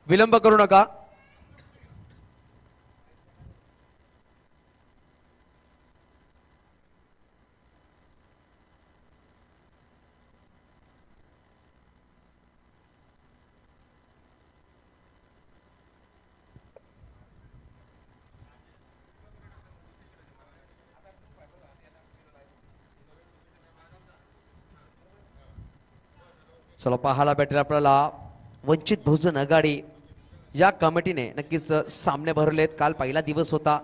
विलंब करू नका. चला पाहायला भेटेल आपल्याला वंचित बहुजन आघाडी या कमिटीने नक्कीच सामने भरवलेत. काल पहिला दिवस होता.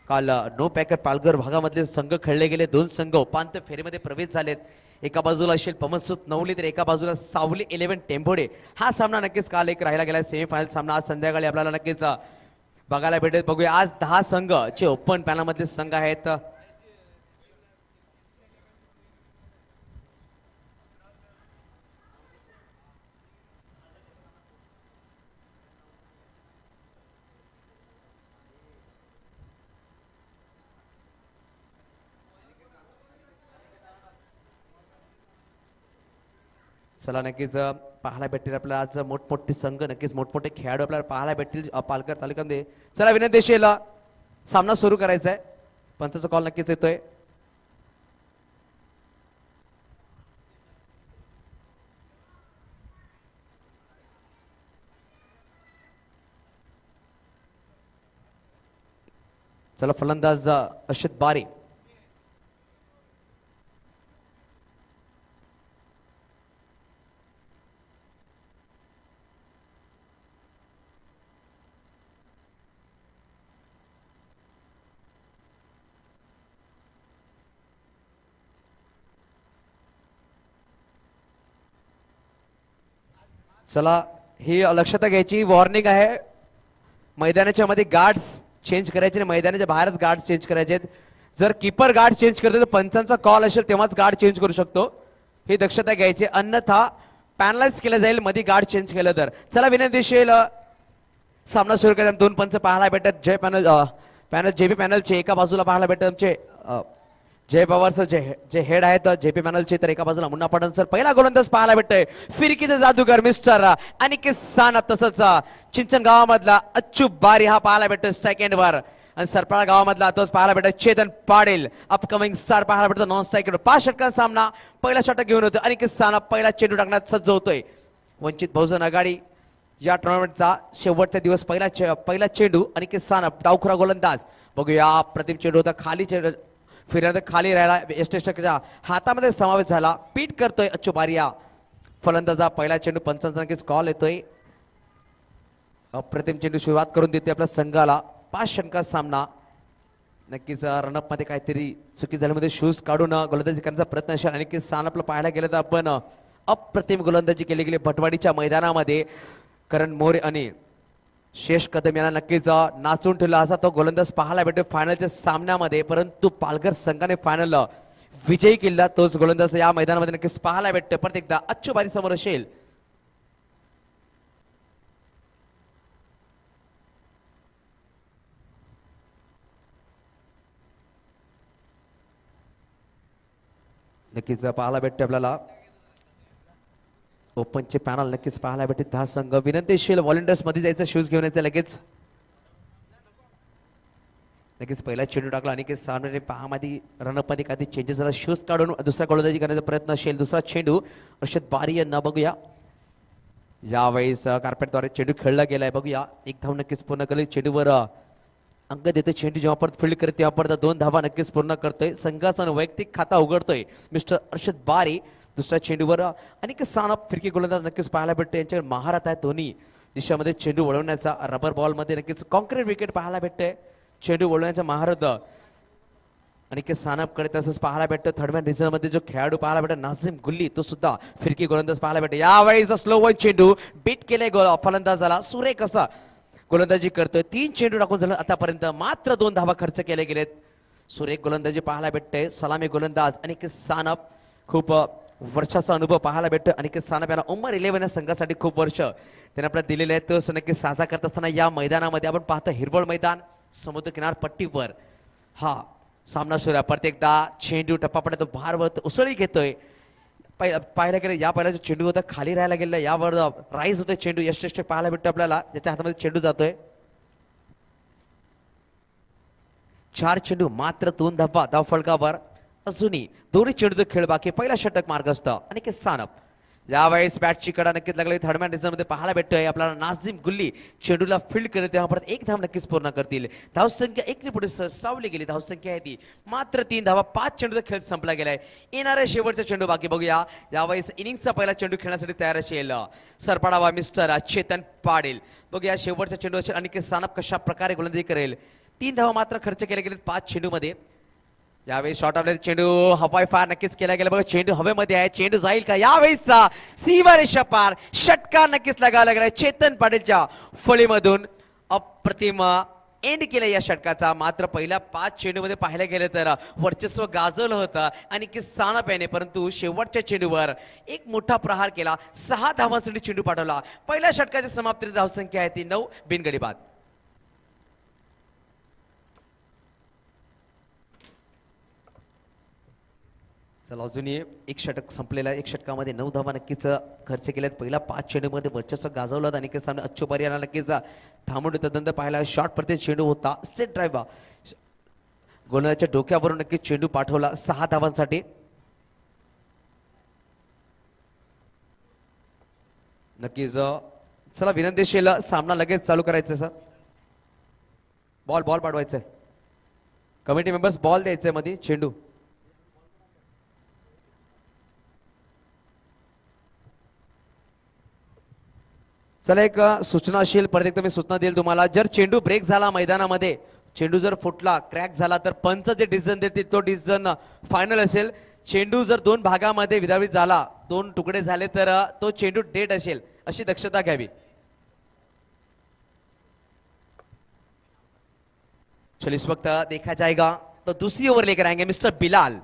काल नो पॅकर पालघर भागामधले संघ खेळले गेले. 2 संघ उपांत्य फेरीमध्ये प्रवेश झालेत. एका बाजूला असेल पमनसूत नवली तर एका बाजूला सावली 11 टेंभोडे. हा सामना नक्कीच काल एक राहिला गेला सेमीफायनल सामना. आज संध्याकाळी आपल्याला नक्कीच बघायला भेटेल. बघूया आज 10 संघ जे ओपन पॅनल मधले संघ आहेत. चला नक्कीच पाहायला भेटतील आपल्याला आज मोठमोठे संघ नक्कीच मोठमोठे खेळाडू आपल्याला पाहायला भेटतील पालघर तालुक्यामध्ये. चला विनंती असेल सामना सुरू करायचा आहे. पंचाचा कॉल नक्कीच येतोय. चला फलंदाज अर्षद बारी. चला ही लक्षात घ्यायची वॉर्निंग आहे. मैदानाच्या मध्ये गार्ड्स चेंज करायचे नाही. मैदानाच्या बाहेरच गार्ड चेंज करायचे. जर कीपर गार्ड चेंज करते तर पंचांचा कॉल असेल तेव्हाच गार्ड चेंज करू शकतो. ही दक्षता घ्यायची. अन्यथा पॅनलाइज केलं जाईल मध्ये गार्ड चेंज केलं तर. चला विनंती असेल सामना सुरू करायचा. 2 पंच पाहायला भेटत. जय पॅनल जेपी पॅनलचे एका बाजूला पाहायला भेटत आमचे जय पवार सर जे हेड आहेत जेपी पॅनलचे तर एका बाजूला मुन्ना पाटण सर. पहिला गोलंदाज पाहायला भेटतोय फिरकीचे जादूगर मिस्टर अनिकेत सानप. तसंच चिंचण गावामधला अच्चू बारी हा पाहायला भेटतो स्ट्राईक एंडवर. आणि सरपाळा गावामधला तोच पाहायला भेटत चेतन पाटील अपकमिंग स्टार पाहायला भेटतो नॉन स्ट्राईक. 5 षटकांचा सामना पहिला षटक घेऊन होतो. अनिकेत सानप पहिला चेंडू टाकण्यात सज्ज होतोय. वंचित बहुजन आघाडी या टुर्नामेंटचा शेवटचा दिवस पहिला चेंडू अनिकेत सानप डावखुरा गोलंदाज. बघूया प्रतिम चेंडू होता खाली चेंडू फिरण्यात खाली राहिला. यष्टेष्टच्या हातामध्ये समावेश झाला. पीट करतोय अच्चू बारिया फलंदाजा. पहिला चेंडू पंचांचा नक्कीच कॉल येतोय. अप्रतिम चेंडू सुरुवात करून देते आपल्या संघाला. 5 षटकांचा सामना. नक्कीच रनअप मध्ये काहीतरी चुकी झाल्यामध्ये शूज काढून गोलंदाजी करण्याचा प्रयत्न असेल. आणि सानपला पाहायला गेलं तर आपण अप्रतिम गोलंदाजी केली गेली भटवाडीच्या मैदानामध्ये. करण मोरे आणि शेष कदम यांना नक्कीच नाचून ठेवला असा तो गोलंदाज पाहायला भेटतो फायनलच्या सामन्यामध्ये. परंतु पालघर संघाने फायनल विजयी केला तोच गोलंदाज या मैदानामध्ये नक्कीच पाहायला भेटतो. परत एकदा अच्चू बारी समोर असेल. नक्कीच पाहायला भेटते आपल्याला ओपनचे पॅनल नक्कीच पाहायला भेटते. 10 संघ विनंतीशील व्हॉलंटियर्स मध्ये जायचं शूज घेऊन यायचं लगेच. नक्कीच पहिला चेंडू टाकला आणि सामने पहामध्ये रनअप मध्ये काही चेंजेस झाला. शूज काढून दुसरा गोलंदाजी करण्याचा प्रयत्न असेल. दुसरा चेंडू अर्षद बारी यांना. बघूया यावेळेस कार्पेटद्वारे चेंडू खेळला गेलाय. बघूया 1 धाव नक्कीच पूर्ण केली. चेंडूवर अंक देते. चेंडू जेव्हा परत फील्ड करते तेव्हा परत 2 धावा नक्कीच पूर्ण करतोय. संघाचा वैयक्तिक खाता उघडतोय मिस्टर अर्षद बारी. दुसऱ्या चेंडूवर आणि सानप फिरकी गोलंदाज नक्कीच पाहायला भेटतो. यांच्याकडे महारत आहे दोन्ही दिशामध्ये चेंडू वळवण्याचा. रबर बॉल मध्ये नक्कीच कॉन्क्रीट विकेट पाहायला भेटते. चेंडू वळवण्याचा महारत आणि सानपकडे तसंच पाहायला भेटतं. थर्डमॅन रिझर्व्ह मध्ये जो खेळाडू पाहायला भेटतो नाझिम गुल्ली तो सुद्धा फिरकी गोलंदाज पाहायला भेटतो. यावेळेस स्लो वन चेंडू बीट केले फलंदाजाला. सुरेख असा गोलंदाजी करतोय. 3 चेंडू टाकून झालं आतापर्यंत. मात्र 2 धावा खर्च केले गेलेत. सुरेख गोलंदाजी पाहायला भेटते. सलामी गोलंदाज अनिकेत सानप. खूप वर्षाचा अनुभव पाहायला भेटतो. अनिकेत सानप याला उमर 11 या संघासाठी खूप वर्ष त्याने आपल्याला दिलेले आहेत. तो नक्कीच साजरा करत असताना या मैदानामध्ये आपण पाहतो हिरवळ मैदान समुद्र किनारपट्टीवर हा सामना सुरू आहे. परत एकदा चेंडू टप्पा पडतो भारवत उसळी घेतोय. पाहायला गेलं या पहिला जो चेंडू होता खाली राहायला गेला यावर राईज होते चेंडू यष्ट पाहायला भेटतो आपल्याला ज्याच्या हातामध्ये चेंडू जातोय 4 चेंडू मात्र 2 धावा धावफलकावर अजूनही दोन्ही चेंडूचा खेळ बाकी पहिला षटक मार्ग असतं आणि के सानप यावेळेस बॅटची कडा नक्कीच लागली थर्ड मॅन रिझन मध्ये पाहायला भेटतोय आपल्याला नाझिम गुल्ली चेंडूला फील्ड करत तेव्हा परत एक धाव नक्कीच पूर्ण करतील धावसंख्या 1 ने पुढे सावली गेली धावसंख्या आहे ती मात्र 3 धावा 5 चेंडूचा खेळ संपला गेलाय येणाऱ्या शेवटचा चेंडू बाकी बघूया यावेळेस इनिंगचा पहिला चेंडू खेळण्यासाठी तयार असेल सरपडावा मिस्टर चेतन पाटील बघूया शेवटचा चेंडू असेल आणि के सानप कशा प्रकारे गोलंदाजी करेल 3 धावा मात्र खर्च केले गेले 5 चेंडू मध्ये यावेळी शॉट ऑफ चेंडू हवाई फार नक्कीच केला गेला बघा चेंडू हवेमध्ये आहे चेंडू जाईल का यावेळीचा सीमारेषा पार षटकार नक्कीच लगायला गेला चेतन पाटीलच्या फळीमधून अप्रतिम एंड केला या षटकाचा मात्र पहिल्या 5 चेंडू मध्ये पाहायला गेलं तर वर्चस्व गाजवलं होतं आणि की सानप याने परंतु शेवटच्या चेंडूवर एक मोठा प्रहार केला 6 धावांसाठी चेंडू पाठवला पहिल्या षटकाच्या समाप्तीत धावसंख्या आहे ती 9 बिनगडी बाद चला अजूनही एक षटक संपलेला एक षटकामध्ये 9 धावा नक्कीच खर्च केल्यात पहिला 5 चेंडूमध्ये वर्चस्व गाजवलं आणि के सामने अच्छू पर्याला नक्कीच थांबून तदनंतर पाहायला शॉट प्रति चेंडू होता स्ट्रेट ड्राईव्ह गोलंदाजाच्या डोक्यावरून नक्कीच चेंडू पाठवला 6 धावांसाठी नक्कीच चला विनंतीशील सामना लगेच चालू करायचा सर बॉल पाठवायचा आहे कमिटी मेंबर्स बॉल द्यायचंय मध्ये चेंडू चला एक सूचना असेल परत एकदा मी सूचना देईल तुम्हाला जर चेंडू ब्रेक झाला मैदानामध्ये चेंडू जर फुटला क्रॅक झाला तर पंच जे डिसिजन देतील तो डिसिजन फायनल असेल चेंडू जर 2 भागामध्ये विभाजित झाला 2 तुकडे झाले तर तो चेंडू डेड असेल अशी दक्षता घ्यावी चलिए इस वक्त देखा जाएगा तो दूसरी ओवर लेकर आएंगे मिस्टर बिलाल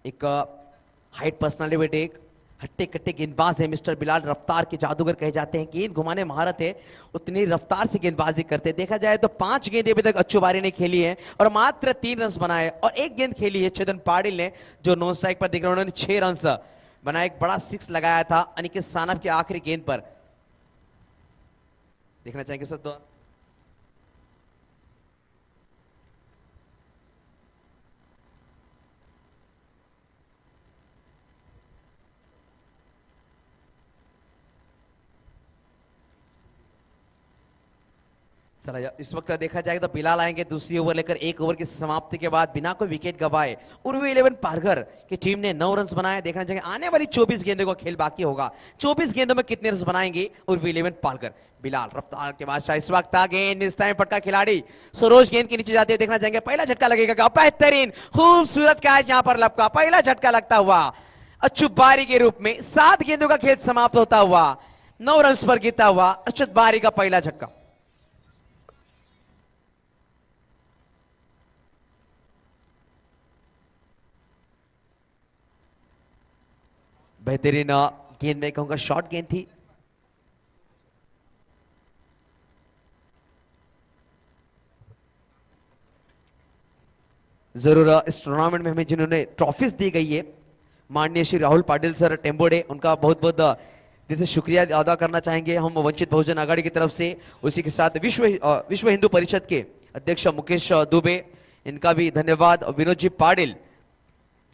एक हाइट पर्सनालिटी बेटे एक हट्टे कट्टे गेंदबाज है मिस्टर बिलाल रफ्तार के जादूगर कहे जाते हैं गेंद घुमाने महारत है उतनी रफ्तार से गेंदबाजी करते हैं देखा जाए तो 5 गेंद अभी तक अच्छू बारी ने खेली है और मात्र 3 रन बनाए और 1 गेंद खेली है चेतन पाटिल ने जो नॉन स्ट्राइक पर दिख रहे उन्होंने 6 रन बनाया एक बड़ा 6 लगाया था अनिकेत सानप की आखिरी गेंद पर देखना चाहेंगे सर तो चला इस वक्त देखा जाएगा तो बिलाल आएंगे दूसरी ओवर लेकर 1 ओवर की समाप्ति के बाद बिना कोई विकेट गवाए उर्वी 11 पारघर की टीम ने 9 रन बनाए देखना चाहिए आने वाली 24 गेंदों का खेल बाकी होगा 24 गेंदों में कितने रन बनाएंगे उर्वी 11 पारघर बिलाल रफ्तार के बादशाह इस वक्त आ गेंद इस टाइम पटका खिलाड़ी सरोज गेंद के नीचे जाते देखना चाहेंगे पहला झटका लगेगा बेहतरीन खूबसूरत कैच यहां पर लपका पहला झटका लगता हुआ अच्युत बारी के रूप में 7 गेंदों का खेल समाप्त होता हुआ 9 रन पर गिरता हुआ अच्युत बारी का पहला झटका बेहतरीन गेंद में कहूंगा शॉर्ट गेंद थी जरूर इस टूर्नामेंट में हमें जिन्होंने ट्रॉफीज दी गई है माननीय श्री राहुल पाटिल सर टेम्बोडे उनका बहुत बहुत दिल से शुक्रिया अदा करना चाहेंगे हम वंचित बहुजन आघाड़ी की तरफ से उसी के साथ विश्व हिंदू परिषद के अध्यक्ष मुकेश दुबे इनका भी धन्यवाद विनोद जी पाटिल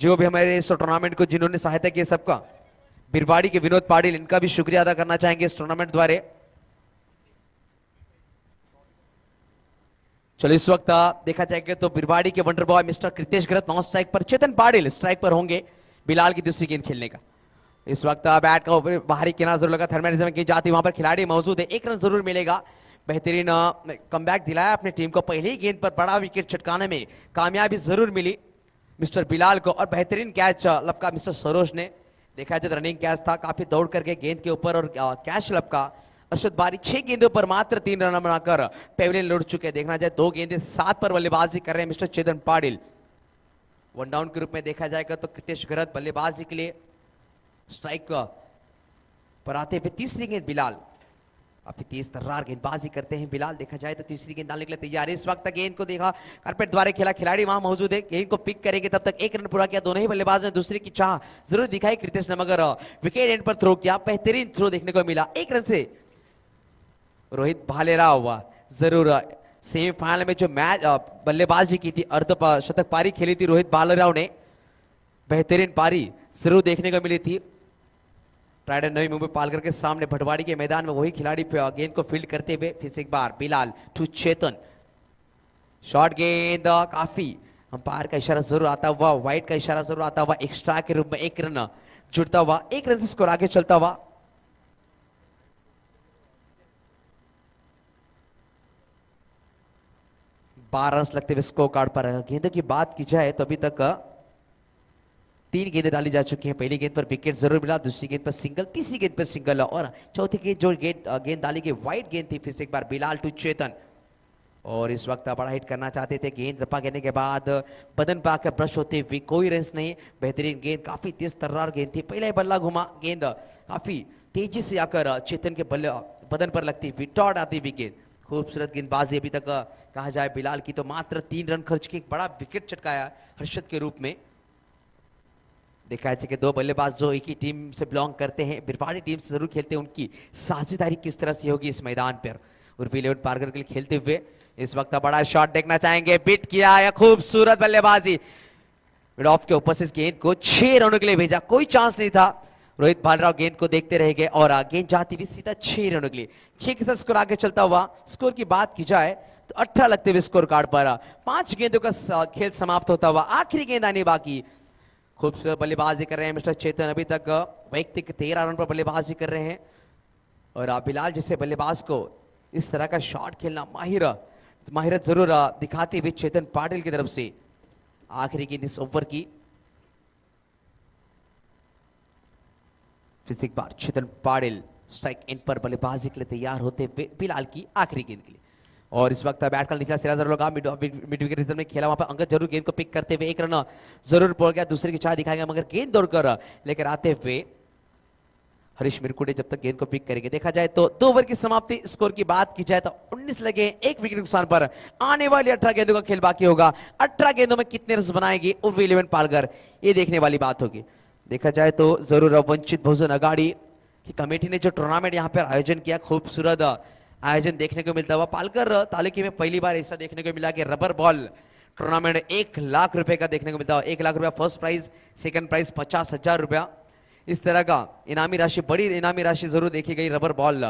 जो भी हमारे इस टूर्नामेंट को जिन्होंने सहायता की सबका बिरवाड़ी के विनोद पाटिल इनका भी शुक्रिया अदा करना चाहेंगे इस टूर्नामेंट द्वारे चलो इस वक्त देखा जाएगा तो बिरवाड़ी के wonder boy mister Kritesh Garat non strike पर चेतन पाटिल स्ट्राइक पर होंगे बिलाल की दूसरी गेंद खेलने का इस वक्त बैट का बाहरी किनारा जरूर लगा थर्मेनिज्म की जाती वहां पर खिलाड़ी मौजूद है 1 रन जरूर मिलेगा बेहतरीन कमबैक दिलाया अपनी टीम को पहली गेंद पर बड़ा विकेट छटकाने में कामयाबी जरूर मिली मिस्टर बिलाल को और बेहतरीन कैच लपका मिस्टर सरोज ने देखा जाए रनिंग कैच था काफी दौड़ करके गेंद के ऊपर और कैच लपका अर्शद बारी 6 गेंदों पर मात्र 3 रन बनाकर पेविलियन लौट चुके देखना जाए 2 गेंदें 7 पर बल्लेबाजी कर रहे हैं मिस्टर चेतन पाटिल 1 डाउन के रूप में देखा जाएगा तो कृतेश गरत बल्लेबाजी के लिए स्ट्राइक पर आते हुए तीसरी गेंद बिलाल काफी तेज तर्रार गेंदबाजी करते हैं बिलाल। देखा जाए तो तीसरी गेंद डालने के लिए तैयार है इस वक्त। गेंद को देखा कारपेट द्वारा खेला, खिलाड़ी वहां मौजूद है, गेंद को पिक करेंगे तब तक एक रन पूरा किया दोनों ही बल्लेबाज ने। दूसरी की चाह जरूर दिखाई कृतेश ने, मगर विकेट एंड पर थ्रो किया, बेहतरीन थ्रो देखने को मिला। एक रन से रोहित भालेराव जरूर सेमीफाइनल में जो मैच बल्लेबाजी की थी, अर्ध शतक पारी खेली थी रोहित भालेराव ने, बेहतरीन पारी जरूर देखने को मिली थी। ट्राइडन नवी मुंबई पालघर के सामने भटवाड़ी के मैदान में वही खिलाड़ी गेंद को फील्ड करते हुए फिर से एक बार बिलाल टू चेतन। शॉर्ट गेंद काफी अंपायर का इशारा जरूर आता हुआ, वाइट का इशारा जरूर आता हुआ, एक्स्ट्रा के रूप में एक रन जुड़ता हुआ, एक रन से स्कोर आगे चलता हुआ। बारह रन लगते हुए स्कोर कार्ड पर। गेंदों की बात की जाए तो अभी तक 3 गेंदें डाली जा चुकी हैं। पहली गेंद पर विकेट जरूर मिला, दूसरी गेंद पर सिंगल, तीसरी गेंद पर सिंगल और चौथी गेंद जो गेंद डाली गई वाइट गेंद थी। फिर से एक बार बिलाल टू चेतन और इस वक्त बड़ा हिट करना चाहते थे। गेंद रपा गिरने के बाद बदन पे आकर ब्रश होते हुए कोई रन नहीं। बेहतरीन गेंद, काफी तेज तर्रार गेंद थी, पहला ही बल्ला घुमा, गेंद काफी तेजी से आकर चेतन के बदन पर लगती हुई टॉट आती हुई गेंद। खूबसूरत गेंदबाजी अभी तक कहा जाए बिलाल की तो मात्र 3 रन खर्च के एक बड़ा विकेट चटकाया हर्षद के रूप में। देखा जाए कि 2 बल्लेबाज जो एक ही टीम से बिलोंग करते हैं, बिरवाड़ी टीम से जरूर खेलते हैं, उनकी साझेदारी किस तरह से होगी इस मैदान पर। उर्वी 11 पालघर के लिए खेलते हुए इस वक्त बड़ा शॉट देखना चाहेंगे, बीट किया है, खूबसूरत बल्लेबाजी, मिड ऑफ के ऊपर से इस गेंद को 6 रनों के लिए भेजा, कोई चांस नहीं था। रोहित भालेराव गेंद को देखते रह गए और गेंद जाती हुई सीधा 6 रनों के लिए, 6 के साथ स्कोर आगे चलता हुआ। स्कोर की बात की जाए तो 18 लगते हुए स्कोर कार्ड पर 5 गेंदों का खेल समाप्त होता हुआ, आखिरी गेंद आनी बाकी। खूबसूरत बल्लेबाजी कर रहे हैं मिस्टर चेतन, अभी तक वैयक्तिक 13 रन पर बल्लेबाजी कर रहे हैं और बिलाल जैसे बल्लेबाज को इस तरह का शॉट खेलना माहिरत जरूर दिखाते हुए चेतन पाटिल की तरफ से आखिरी गेंद इस ओवर की। फिर एक बार चेतन पाटिल स्ट्राइक एंड पर बल्लेबाजी के लिए तैयार होते हुए बिलाल की आखिरी गेंद के लिए। और इस वक्त बैट का निचला सिरा जरूर लगा, मिड विकेट रिजर्व में खेला, वहां पर अंगद जरूर गेंद को पिक करते हुए एक रन जरूर पड़ गया, दूसरे की चाह दिखाएंगे मगर गेंद दौड़कर लेकर आते हुए हरीश मिरकुटे जब तक गेंद को पिक करेंगे। देखा जाए तो 2 ओवर की समाप्ति, स्कोर की बात की जाए तो 19 लगे, 1 विकेट नुकसान पर आने वाली 18 गेंदों का खेल बाकी होगा। 18 गेंदों में कितने रन बनाएगी उर्वी 11 पालघर, ये देखने वाली बात होगी। देखा जाए तो जरूर वंचित बहुजन अगाड़ी की कमेटी ने जो टूर्नामेंट यहाँ पर आयोजन किया, खूबसूरत आयोजन देखने को मिलता हुआ। पालघर तालुके में पहली बार ऐसा देखने को मिला कि रबर बॉल टूर्नामेंट 1 लाख रुपए का देखने को मिलता हुआ। 1 लाख रुपया फर्स्ट प्राइज, सेकंड प्राइज 50,000 रुपया, इस तरह का इनामी राशि, बड़ी इनामी राशि जरूर देखी गई रबर बॉल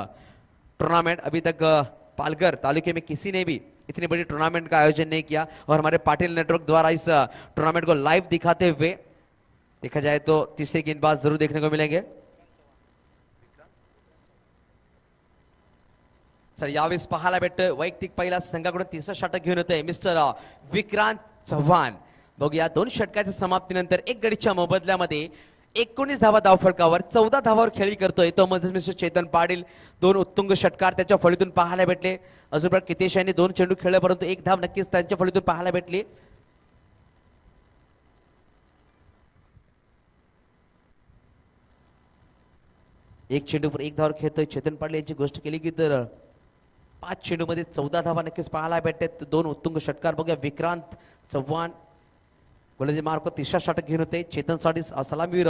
टूर्नामेंट। अभी तक पालघर तालुके में किसी ने भी इतनी बड़ी टूर्नामेंट का आयोजन नहीं किया और हमारे पाटिल नेटवर्क द्वारा इस टूर्नामेंट को लाइव दिखाते हुए देखा जाए तो तीसरे गेंदबाज जरूर देखने को मिलेंगे। सर यावेळेस पाहायला भेटतोय वैयक्तिक पहिला संघाकडून 3रं षटक घेऊन येतोय मिस्टर विक्रांत चव्हाण। बघूया 2 षटकाच्या समाप्तीनंतर 1 गडीच्या मोबदल्यामध्ये 19 धावा धावफलकावर 14 धावावर खेळी करतोय तो म्हणजे मिस्टर चेतन पाटील। 2 उत्तुंग षटकार त्याच्या फळीतून पाहायला भेटले। अजून कितेश यांनी 2 चेंडू खेळले परंतु 1 धाव नक्कीच त्यांच्या फळीतून पाहायला भेटली। एक चेंडूवर 1 धाव खेळतोय चेतन पाटील यांची गोष्ट केली की तर 5 चेंडूमध्ये 14 धावा नक्कीच पाहायला भेटतात। 2 उत्तुंग षटकार बघूया विक्रांत चव्हाण गोलंदाजी मार्क 3रा षटक घेऊन होते। चेतनसाठी सलामीवीर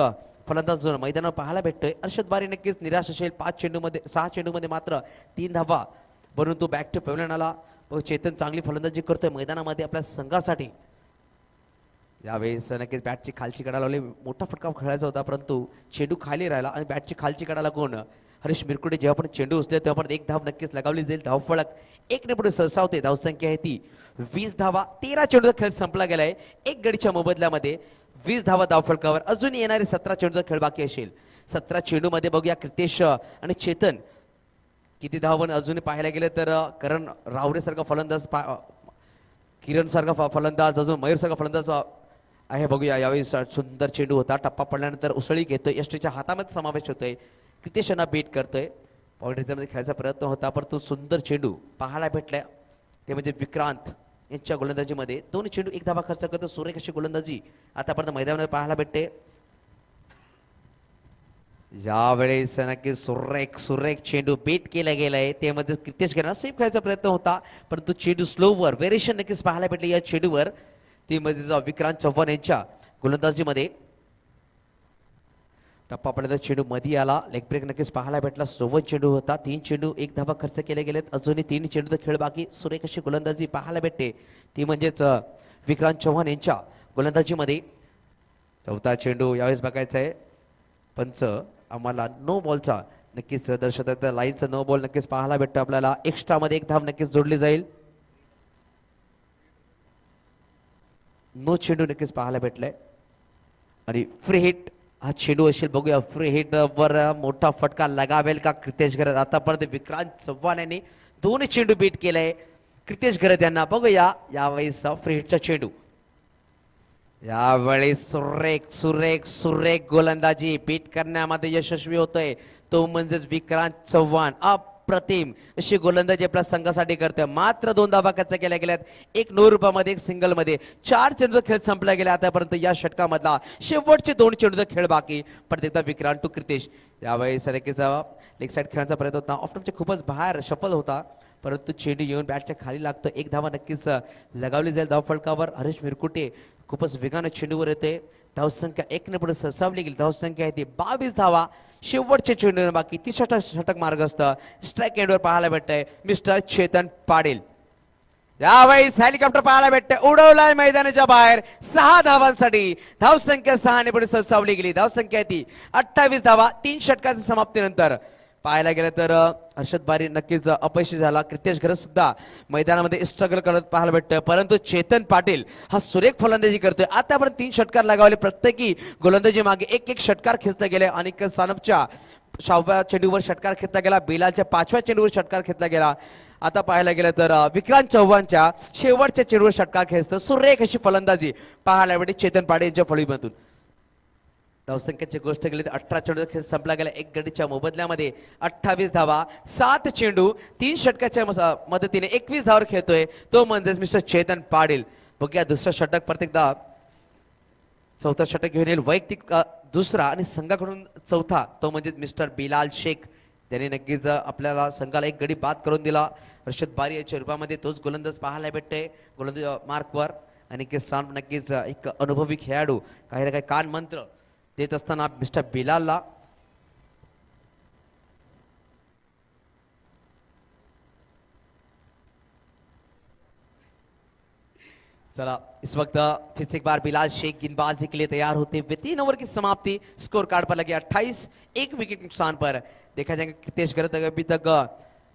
फलंदाज जो मैदानावर पाहायला भेटतोय। अर्षद बारी नक्कीच निराश असेल, 6 चेंडूमध्ये मात्र 3 धावा बनून तो बॅक टू पॅव्हलियन आला। चेतन चांगली फलंदाजी करतोय मैदानामध्ये आपल्या संघासाठी। यावेळेस नक्कीच बॅटची खालची कडा लावली, मोठा फटका खेळायचा होता परंतु चेंडू खाली राहिला आणि बॅटची खालची कडा लागून हरीश मिरकुटे जेव्हा पण चेंडू उचले तेव्हा पण 1 धाव नक्कीच लगावली जाईल। धावफलक 1 ने पुढे सरसावते, धावसंख्या आहे ती 20 धावा। 13 चेंडूचा खेळ संपला गेलाय। 1 गडीच्या मोबदल्यामध्ये 20 धावा धावफलकावर, अजून येणारे 17 चेंडूचा खेळ बाकी असेल। 17 चेंडूमध्ये बघूया कृतेश आणि चेतन किती धावन अजूनही पाहायला गेले तर करण रावरे सारखा फलंदाज, किरण सारखा फलंदाज, अजून मयूर सारखा फलंदाज आहे। बघूया यावेळी सुंदर चेंडू होता, टप्पा पडल्यानंतर उसळी घेतोय, यष्टीच्या हातामध्ये समावेश होतोय, कृतेशांना बीट करतोय। पॉइंट रिझर्वमध्ये खेळायचा प्रयत्न होता परंतु सुंदर चेंडू पाहायला भेटलाय ते म्हणजे विक्रांत यांच्या गोलंदाजीमध्ये। 2 चेंडू 1 धावा खर्च करतो, सुरेख अशी गोलंदाजी आतापर्यंत मैदानामध्ये पाहायला भेटते। यावेळेस नक्की सुरेख सुरेख चेंडू बीट केला गेलाय ते मध्ये क्रितेश घेणार सेफ खेळायचा प्रयत्न होता परंतु चेंडू स्लोवर व्हेरिएशन नक्कीच पाहायला भेटले या चेंडूवर ती मध्ये विक्रांत चव्हाण यांच्या गोलंदाजीमध्ये टप्पा पडल्याचा चेंडू मध्ये आला लेग ब्रेक नक्कीच पाहायला भेटला 16 चेंडू होता 3 चेंडू 1 धावा खर्च केले गेलेत अजूनही 3 चेंडू खेळ बाकी सुरेख अशी गोलंदाजी पाहायला भेटते ती म्हणजेच विक्रांत चव्हाण यांच्या गोलंदाजीमध्ये चौथा चेंडू यावेळेस बघायचा आहे पंच आम्हाला नो बॉलचा नक्कीच दर्शक लाईनचा नो बॉल नक्कीच पाहायला भेटतो आपल्याला एक्स्ट्रा मध्ये 1 धाव नक्कीच जोडली जाईल नो चेंडू नक्कीच पाहायला भेटलाय आणि फ्री हिट हा चेंडू असेल बघूया फ्री हिट वर मोठा फटका लगावेल का क्रितेश गरज आतापर्यंत विक्रांत चव्हाण यांनी 2 चेंडू बीट केलाय क्रितेश गरज यांना बघूया यावेळेस फ्री हिटचा चेंडू यावेळी सुरेख सुरेख सुरेख गोलंदाजी बीट करण्यामध्ये यशस्वी होतोय तो म्हणजेच विक्रांत चव्हाण अप्रतिम अशी गोलंदाजी आपल्या संघासाठी करतोय मात्र 2 धावा खर्च केल्या गेल्यात 1 9 रुपयामध्ये 1 सिंगल मध्ये 4 चेंडूचा खेळ संपला गेला आतापर्यंत या षटकामधला शेवटचे 2 चेंडूचा खेळ बाकी परत एकदा विक्रांत टू क्रितेश यावेळी सरेकेचा लेग साइड खेळण्याचा प्रयत्न होता ऑफ्टॉपच्या खूपच बाहेर सफल होता परंतु चेंडू येऊन बॅटच्या खाली लागतो 1 धावा नक्कीच लगावली जाईल धाव फलकावर हरीश मिरकुटे खूपच वेगाने चेंडूवर येते धावसंख्या 1 ने पुढे सरसावली गेली धावसंख्या आहे ती 22 धावा शेवटचे चेंडू बाकी 30 षटक मार्गस्थ स्ट्राईक एंडवर पाहायला भेटतंय मिस्टर चेतन पाटील यावेळेस हेलिकॉप्टर पाहायला भेटते उडवलाय मैदानाच्या बाहेर 6 धावांसाठी धावसंख्या 6 ने पुढे सरसावली गेली धावसंख्या ती 28 धावा 3 षटकाच्या समाप्तीनंतर पाहायला गेलं तर हर्षद बारी नक्कीच अपयशी झाला क्रितेश गरज सुद्धा मैदानामध्ये स्ट्रगल करत पाहायला भेटतोय परंतु चेतन पाटील हा सुरेख फलंदाजी करतोय आतापर्यंत 3 षटकार लगावले प्रत्येकी गोलंदाजी मागे एक षटकार खेचले गेले आणि सानपच्या 6व्या चेंडूवर षटकार खेचला गेला बेलालच्या 5व्या चेंडूवर षटकार खेचला गेला आता पाहायला गेलं तर विक्रांत चव्हाणच्या शेवटच्या चेंडूवर षटकार खेचतं सुरेख अशी फलंदाजी पाहायला भेटते चेतन पाटील यांच्या फळीमधून धावसंख्येची गोष्ट केली तर 18 चेंडू खेळ संपला गेला 1 गडीच्या मोबदल्यामध्ये 28 धावा 7 चेंडू 3 षटकाच्या मदतीने 21 धावावर खेळतोय तो म्हणजेच मिस्टर चेतन पाटील बघूया दुसरा षटक प्रत्येकदा चौथा षटक घेऊन येईल वैयक्तिक दुसरा आणि संघाकडून चौथा तो म्हणजे मिस्टर बिलाल शेख त्यांनी नक्कीच आपल्याला संघाला 1 गडी बाद करून दिला हर्षद बारी याच्या रूपामध्ये तोच गोलंदाज पाहायला भेटते गोलंदाज मार्कवर आणि नक्कीच एक अनुभवी खेळाडू काही ना काही कान मंत्र देत असताना मिस्टर बिलालला चला इस वक्त फिर से एक बार बिलाल शेख गेंदबाजी के लिए तैयार होते हुए 3 ओवर की समाप्ति स्कोर कार्ड पर लगे 28 1 विकेट नुकसान पर देखा जाएगा क्रितेश गरज अभी तक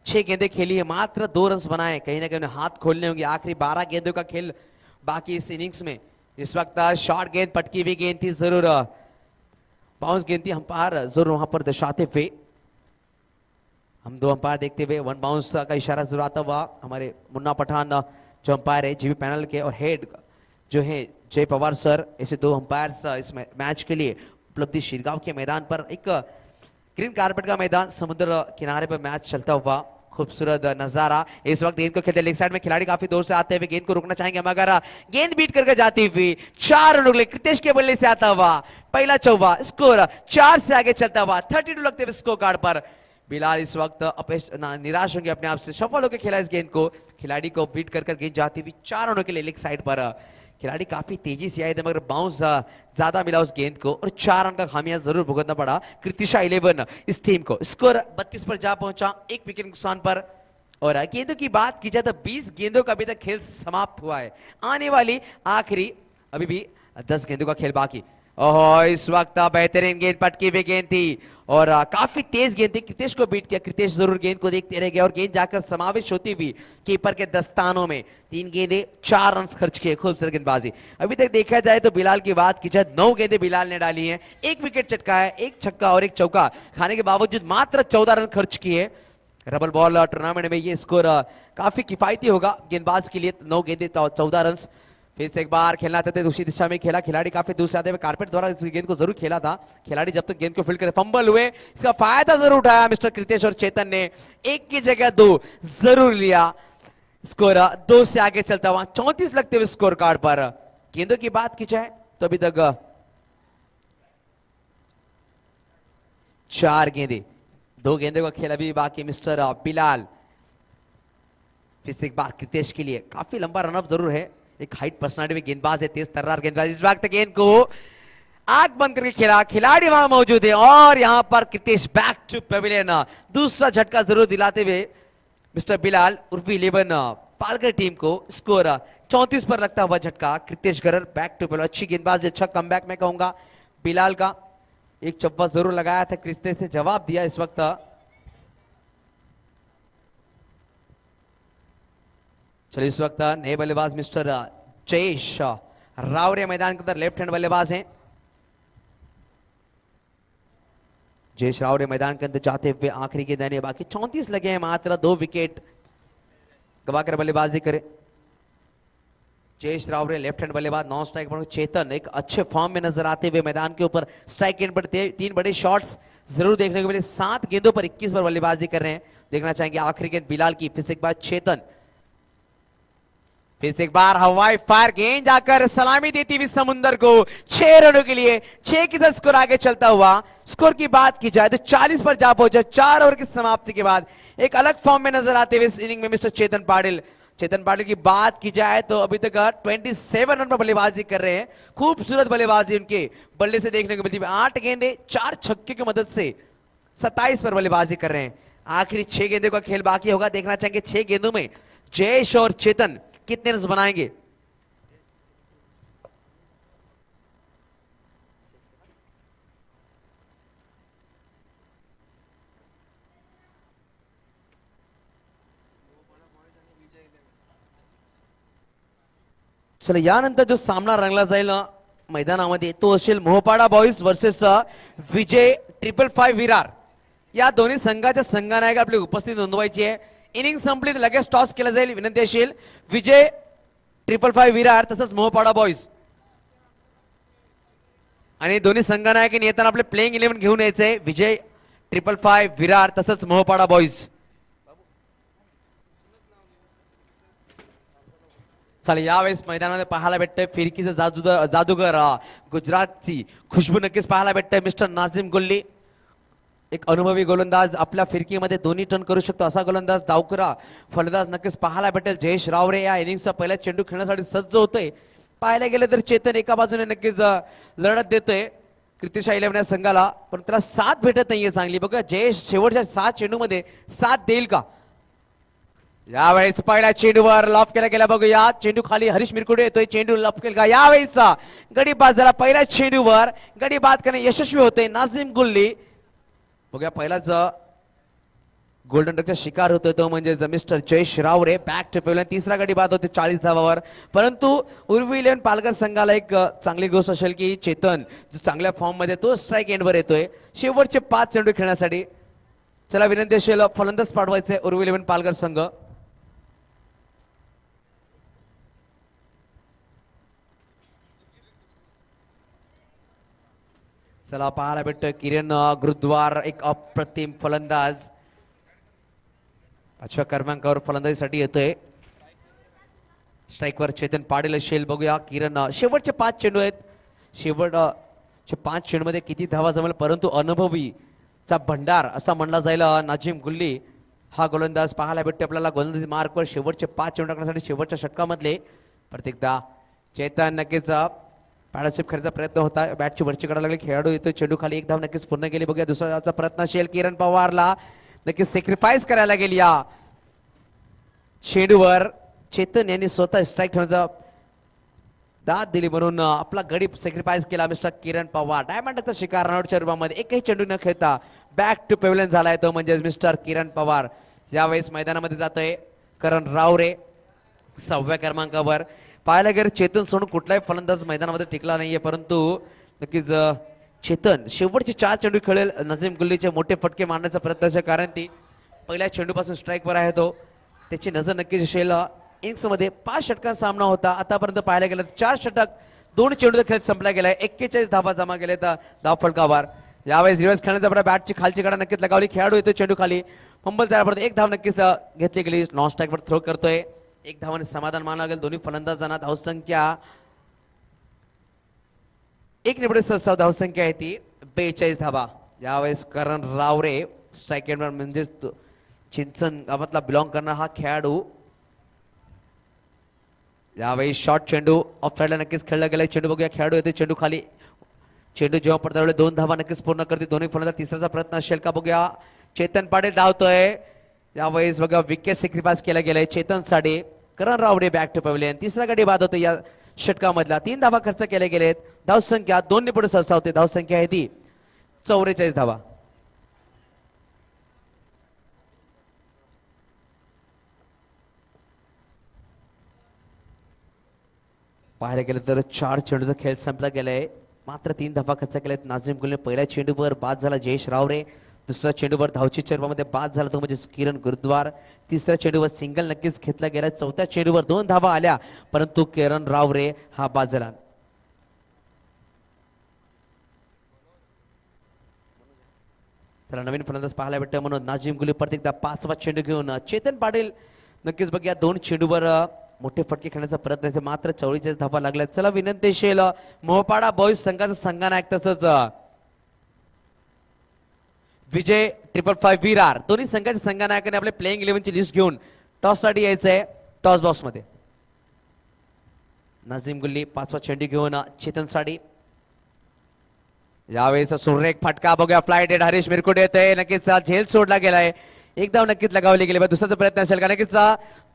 6 गेंदें खेली है मात्र 2 रन बनाए कहीं ना कहीं उन्हें हाथ खोलने होंगे आखिरी 12 गेंदों का खेल बाकी इस इनिंग्स में इस वक्त शॉर्ट गेंद पटकी हुई गेंद थी जरूर बाउंस गेंद थी अंपायर जरूर वहां पर दर्शाते हुए हम 2 अंपायर देखते हुए 1 बाउंस का इशारा जरूर आता हुआ हमारे मुन्ना पठान जो अंपायर है जीवी पैनल के और हेड जो है जय पवार सर ऐसे 2 अंपायर्स इस मैच के लिए उपलब्धि शिरगांव के मैदान पर एक ग्रीन कारपेट का मैदान समुद्र किनारे पर मैच चलता हुआ खूबसूरत नजारा इस वक्त गेंद को खेलते लेग साइड में खिलाड़ी काफी दूर से आते हुए गेंद को रोकना चाहेंगे मगर गेंद बीट करके जाती हुई 4 रन उगले क्रितेश के बल्ले से आता हुआ पहला चौवा स्कोर 4 से आगे चलता हुआ 32 लगते हुए स्कोर कार्ड पर बिलाल इस वक्त निराश होंगे अपने आप से सफल होकर खेला इस गेंद को खिलाड़ी को बीट कर गेंद जाती हुई 4 रनों के लिए लेग साइड पर खिलाड़ी काफी तेजी से आए थे मगर बाउंस ज्यादा मिला उस गेंद को और 4 रन का खामियाजा जरूर भुगतना पड़ा कृतिशा 11 इस टीम को स्कोर 32 पर जा पहुंचा 1 विकेट नुकसान पर और गेंदों की बात की जाए तो 20 गेंदों का अभी तक खेल समाप्त हुआ है आने वाली आखिरी अभी भी 10 गेंदों का खेल बाकी ओह इस वक्त बेहतरीन गेंद पटकी हुई गेंद थी और काफी तेज गेंद थी क्रितेश को बीट किया क्रितेश जरूर गेंद को देखते रह गए और गेंद जाकर समावेश होती हुई कीपर के दस्तानों में 3 गेंदे 4 रन खर्च किए खूबसूरत गेंदबाजी अभी तक देखा जाए तो बिलाल की बात की जाए 9 गेंदे बिलाल ने डाली हैं 1 विकेट चटकाया 1 छक्का और 1 चौका खाने के बावजूद मात्र 14 रन खर्च किए रबल बॉल टूर्नामेंट में ये स्कोर काफी किफायती होगा गेंदबाज के लिए 9 गेंदे 14 रन फिर से एक बार खेलना चाहते दूसरी दिशा में खेला खिलाड़ी काफी दूर से आते हुए कारपेट द्वारा इस गेंद को जरूर खेला था खिलाड़ी जब तक गेंद को फील्ड करे फंबल हुए इसका फायदा जरूर उठाया मिस्टर क्रितेश और चेतन ने 1 की जगह 2 जरूर लिया स्कोर 2 से आगे चलता हुआ 34 लगते हुए स्कोर कार्ड पर गेंदों की बात की जाए तो अभी तक 4 गेंदे, 2 गेंदों का खेल अभी बाकी मिस्टर बिलाल। फिर से एक बार कृतेश के लिए काफी लंबा रनअप जरूर है, एक हाइट पर्सनालिटी में गेंदबाज है, तेज तर्रार गेंदबाज। इस वक्त गेंद को आंख बंद करके खेला, खिलाड़ी वहां मौजूद है और यहां पर कृतेश बैक टू पेविलियन, दूसरा झटका जरूर दिलाते हुए मिस्टर बिलाल उर्फ 11 पालकर टीम को स्कोर 34 पर लगता हुआ झटका। कृतेश गरर बैक टू पेविलियन, अच्छी गेंदबाजी, अच्छा कमबैक मैं कहूंगा बिलाल का। एक चौका जरूर लगाया था, कृतेश ने जवाब दिया इस वक्त। चलिए इस वक्त नए बल्लेबाज मिस्टर जयेश रावरे मैदान के अंदर लेफ्ट हैंड बल्लेबाज हैं। जयेश रावरे मैदान के अंदर जाते हुए आखिरी के दाने बाकी 34 लगे हैं, मात्र 2 विकेट गवाकर बल्लेबाजी करे। जयेश रावरे लेफ्ट हैंड बल्लेबाज, नॉन स्ट्राइक पर चेतन एक अच्छे फॉर्म में नजर आते हुए मैदान के ऊपर स्ट्राइक एंड पर 3 बड़े शॉट्स जरूर देखने को मिले। 7 गेंदों पर 21 पर बल्लेबाजी कर रहे हैं। देखना चाहेंगे आखिरी गेंद बिलाल की, फिर से एक बार चेतन, फिर से एक बार हवाई फायर गेंद जाकर सलामी देती हुई समुंदर को 6 रनों के लिए 6 की तरफ स्कोर आगे चलता हुआ। स्कोर की बात की जाए तो 40 पर जा पहुंचा 4 ओवर की समाप्ति के बाद। एक अलग फॉर्म में नजर आते हुए इस इनिंग में मिस्टर चेतन पाटिल। चेतन पाटिल की बात की जाए तो अभी तक 27 रन पर बल्लेबाजी कर रहे हैं। खूबसूरत बल्लेबाजी उनके बल्ले से देखने को मिलती है। 8 गेंदे 4 छक्के की मदद से 27 पर बल्लेबाजी कर रहे हैं। आखिरी 6 गेंदों का खेल बाकी होगा। देखना चाहेंगे 6 गेंदों में जयेश और चेतन कितने रन बनाएंगे। चला यानंतर जो सामना रंगला जाईल मैदानामध्ये तो असेल मोहपाडा बॉईज वर्सेस विजय 555 विरार। या दोन्ही संघाच्या संघनायक आपली उपस्थिती नोंदवायची आहे। इनिंग संपली तर लगेच टॉस केला जाईल। विनंती असेल विजय 555 विरार तसंच मोहपाडा बॉईज आणि दोन्ही संघनायकांनी येताना आपले प्लेइंग 11 घेऊन यायचंय। विजय 555 विरार तसंच मोहपाडा बॉईज। चला यावेळेस मैदानामध्ये पाहायला भेटतंय फिरकीचं जादूगर गुजरातची खुशबू नक्कीच पाहायला भेटतंय मिस्टर नाझिम गुल्ली। एक अनुभवी गोलंदाज आपल्या फिरकीमध्ये दोन्ही टर्न करू शकतो असा गोलंदाज, डावखुरा फलंदाज नक्कीच पाहायला भेटेल। जयेश रावरे या इनिंगचा पहिला चेंडू खेळण्यासाठी सज्ज होतोय। पाहायला गेलं तर चेतन एका बाजूने नक्कीच लढत देतोय कृतिशा 11 या संघाला, पण त्याला साथ भेटत नाहीये चांगली। बघा जयेश शेवटच्या 7 चेंडूमध्ये साथ देईल का। यावेळेस पहिल्या चेंडूवर लॉफ केला गेला, बघूया चेंडू खाली हरीश मिरकुडे येतोय, चेंडू लॉफ केला का। यावेळेचा गडी बाद झाला, पहिल्या चेंडूवर गडी बाद करणे यशस्वी होते नाझिम गुल्ली। बघूया पहिलाच गोल्डन डकचा शिकार होतोय तो म्हणजे mister Jayesh Raware back to pavilion. तिसरा गडी बाद होते 40 धावावर। परंतु उर्वी 11 पालघर संघाला एक चांगली गोष्ट असेल की चेतन जो चांगल्या फॉर्म मध्ये तो स्ट्राइक एंडवर येतोय शेवटचे 5 चेंडू खेळण्यासाठी। चला विनंती असेल फलंदाज पाठवायचे उर्वी 11 पालघर संघ। चला पाहायला भेटतोय किरण गुरुद्वार एक अप्रतिम फलंदाज 5व्या क्रमांकावर फलंदाजीसाठी येतोय। स्ट्राइकवर चेतन पाटील असेल, बघूया किरण शेवटचे 5 चेंडू आहेत। शेवटचे 5 चेंडूमध्ये किती धावा जमेल, परंतु अनुभवी चा भंडार असा म्हणला जाईल नाझिम गुल्ली हा गोलंदाज पाहायला भेटतो आपल्याला गोलंदाजी मार्कवर शेवटचे 5 चेंडू टाकण्यासाठी शेवटच्या षटकामधले। प्रत्येकदा चेतन नक्कीच पार्टनरशिप करायचा प्रयत्न होता, बॅटची वरची काढायला लागली, खेळाडू येतो, चेंडू खाली 1 धाव नक्कीच पूर्ण केली। बघूया दुसऱ्याचा प्रयत्न असेल किरण पवारला नक्कीच सॅक्रिफाइस करायला गेली या चेंडूवर। चेतन यांनी स्वतः स्ट्राइक ठेवण्याचा दाद दिली म्हणून आपला गडी सॅक्रिफाइस केला मिस्टर किरण पवार। डायमंडचा शिकार रनआउटच्या रूपामध्ये एकही चेंडू न खेळता बॅक टू पेविलियन झालाय तो म्हणजे मिस्टर किरण पवार। यावेळेस मैदानामध्ये जातोय करण रावरे 6व्या क्रमांकावर। पाहायला गेलं चेतन सोडून कुठलाही फलंदाज मैदानामध्ये टिकला नाहीये, परंतु नक्कीच चेतन शेवटचे 4 चेंडू खेळेल नाझिम गुल्लीचे मोठे फटके मारण्याचा प्रयत्न आहे, कारण ती पहिल्या चेंडूपासून स्ट्राइकवर आहे तो। त्याची नजर नक्कीच असेल इनिंग्समध्ये 5 षटकांचा सामना होता आतापर्यंत पाहायला गेलं 4 षटक 2 चेंडूचा खेळ संपला गेलाय। 41 धावा जमा केले तर धाव फलकावर। यावेळेस रिव्हर्स खेळण्याचा बॅटची खालची कडा नक्कीच लगावली, खेळाडू येतो चेंडू खाली फंबल जाण्यापर्यंत 1 धाव नक्कीच घेतली गेली। नॉन स्ट्राइकवर थ्रो करतोय, 1 धावाने समाधान मानावं लागेल दोन्ही फलंदाजांना। धावसंख्या 1 निवडीत धावसंख्या आहे ती 42 धावा। यावेळेस करण रावरे स्ट्राईक एंडवर म्हणजेच चिंचण गावातला बिलॉंग करणारा हा खेळाडू. यावेळी शॉर्ट चेंडू ऑफ साईडला नक्कीच खेळला गेलाय. चेंडू बघूया, खेळाडू येते चेंडू खाली. चेंडू जेव्हा पडता वेळेला 2 धावा नक्कीच पूर्ण करते दोन्ही फलंदाज. तिसऱ्याचा प्रयत्न असेल का बघूया. चेतन पाटील धावतोय. यावेळेस बघा विकेट सॅक्रिफाइस केला गेलाय. चेतन साडे, करण रावडे बॅक टू पवेलियन. तिसरा गडी बाद होतो या षटकामधला. 3 धावा खर्च केले गेलेत. धावसंख्या 2 ने पुढे सरसावते. धावसंख्या आहे ती 44 धावा. पाहायला गेलं तर 4 चेंडूचा खेळ संपला गेलाय. मात्र 3 धावा खर्च केल्यात नाझिम गुलने. पहिल्या चेंडूवर बाद झाला जयेश रावरे. दुसऱ्या चेंडूवर धावची चेंडूमध्ये बाद झाला तो म्हणजे किरण गुरुद्वार. तिसऱ्या चेंडूवर सिंगल नक्कीच घेतला गेला. चौथ्या चेंडूवर 2 धावा आल्या परंतु किरण रावरे हा बाद झाला. चला नवीन फलंदाज पाहायला भेटतोय म्हणून नाझिम गुले परत एकदा 5वा चेंडू घेऊन. चेतन पाटील नक्कीच बघूया 2 चेंडूवर मोठे फटके खेळण्याचा प्रयत्न आहे. मात्र 44 धावा लागल्या. चला विनंती असेल मोहपाडा बॉईज संघाचा संघनायक तसंच विजय 555 विरार दोन्ही संघाच्या संघनायकाने आपले प्लेइंग 11 ची लिस्ट घेऊन टॉस साठी यायचंय. टॉस बॉक्स मध्ये नाझिम गुल्ली 5वा चेंडू घेऊन. चेतन साडी यावेळेस सुरेख फटका बघूया. फ्लाय डेड हरीश मिरकुटे येते. नक्कीच झेल सोडला गेलाय. एकदम नक्कीच लगावली गेली. दुसऱ्याचा प्रयत्न असेल का नक्कीच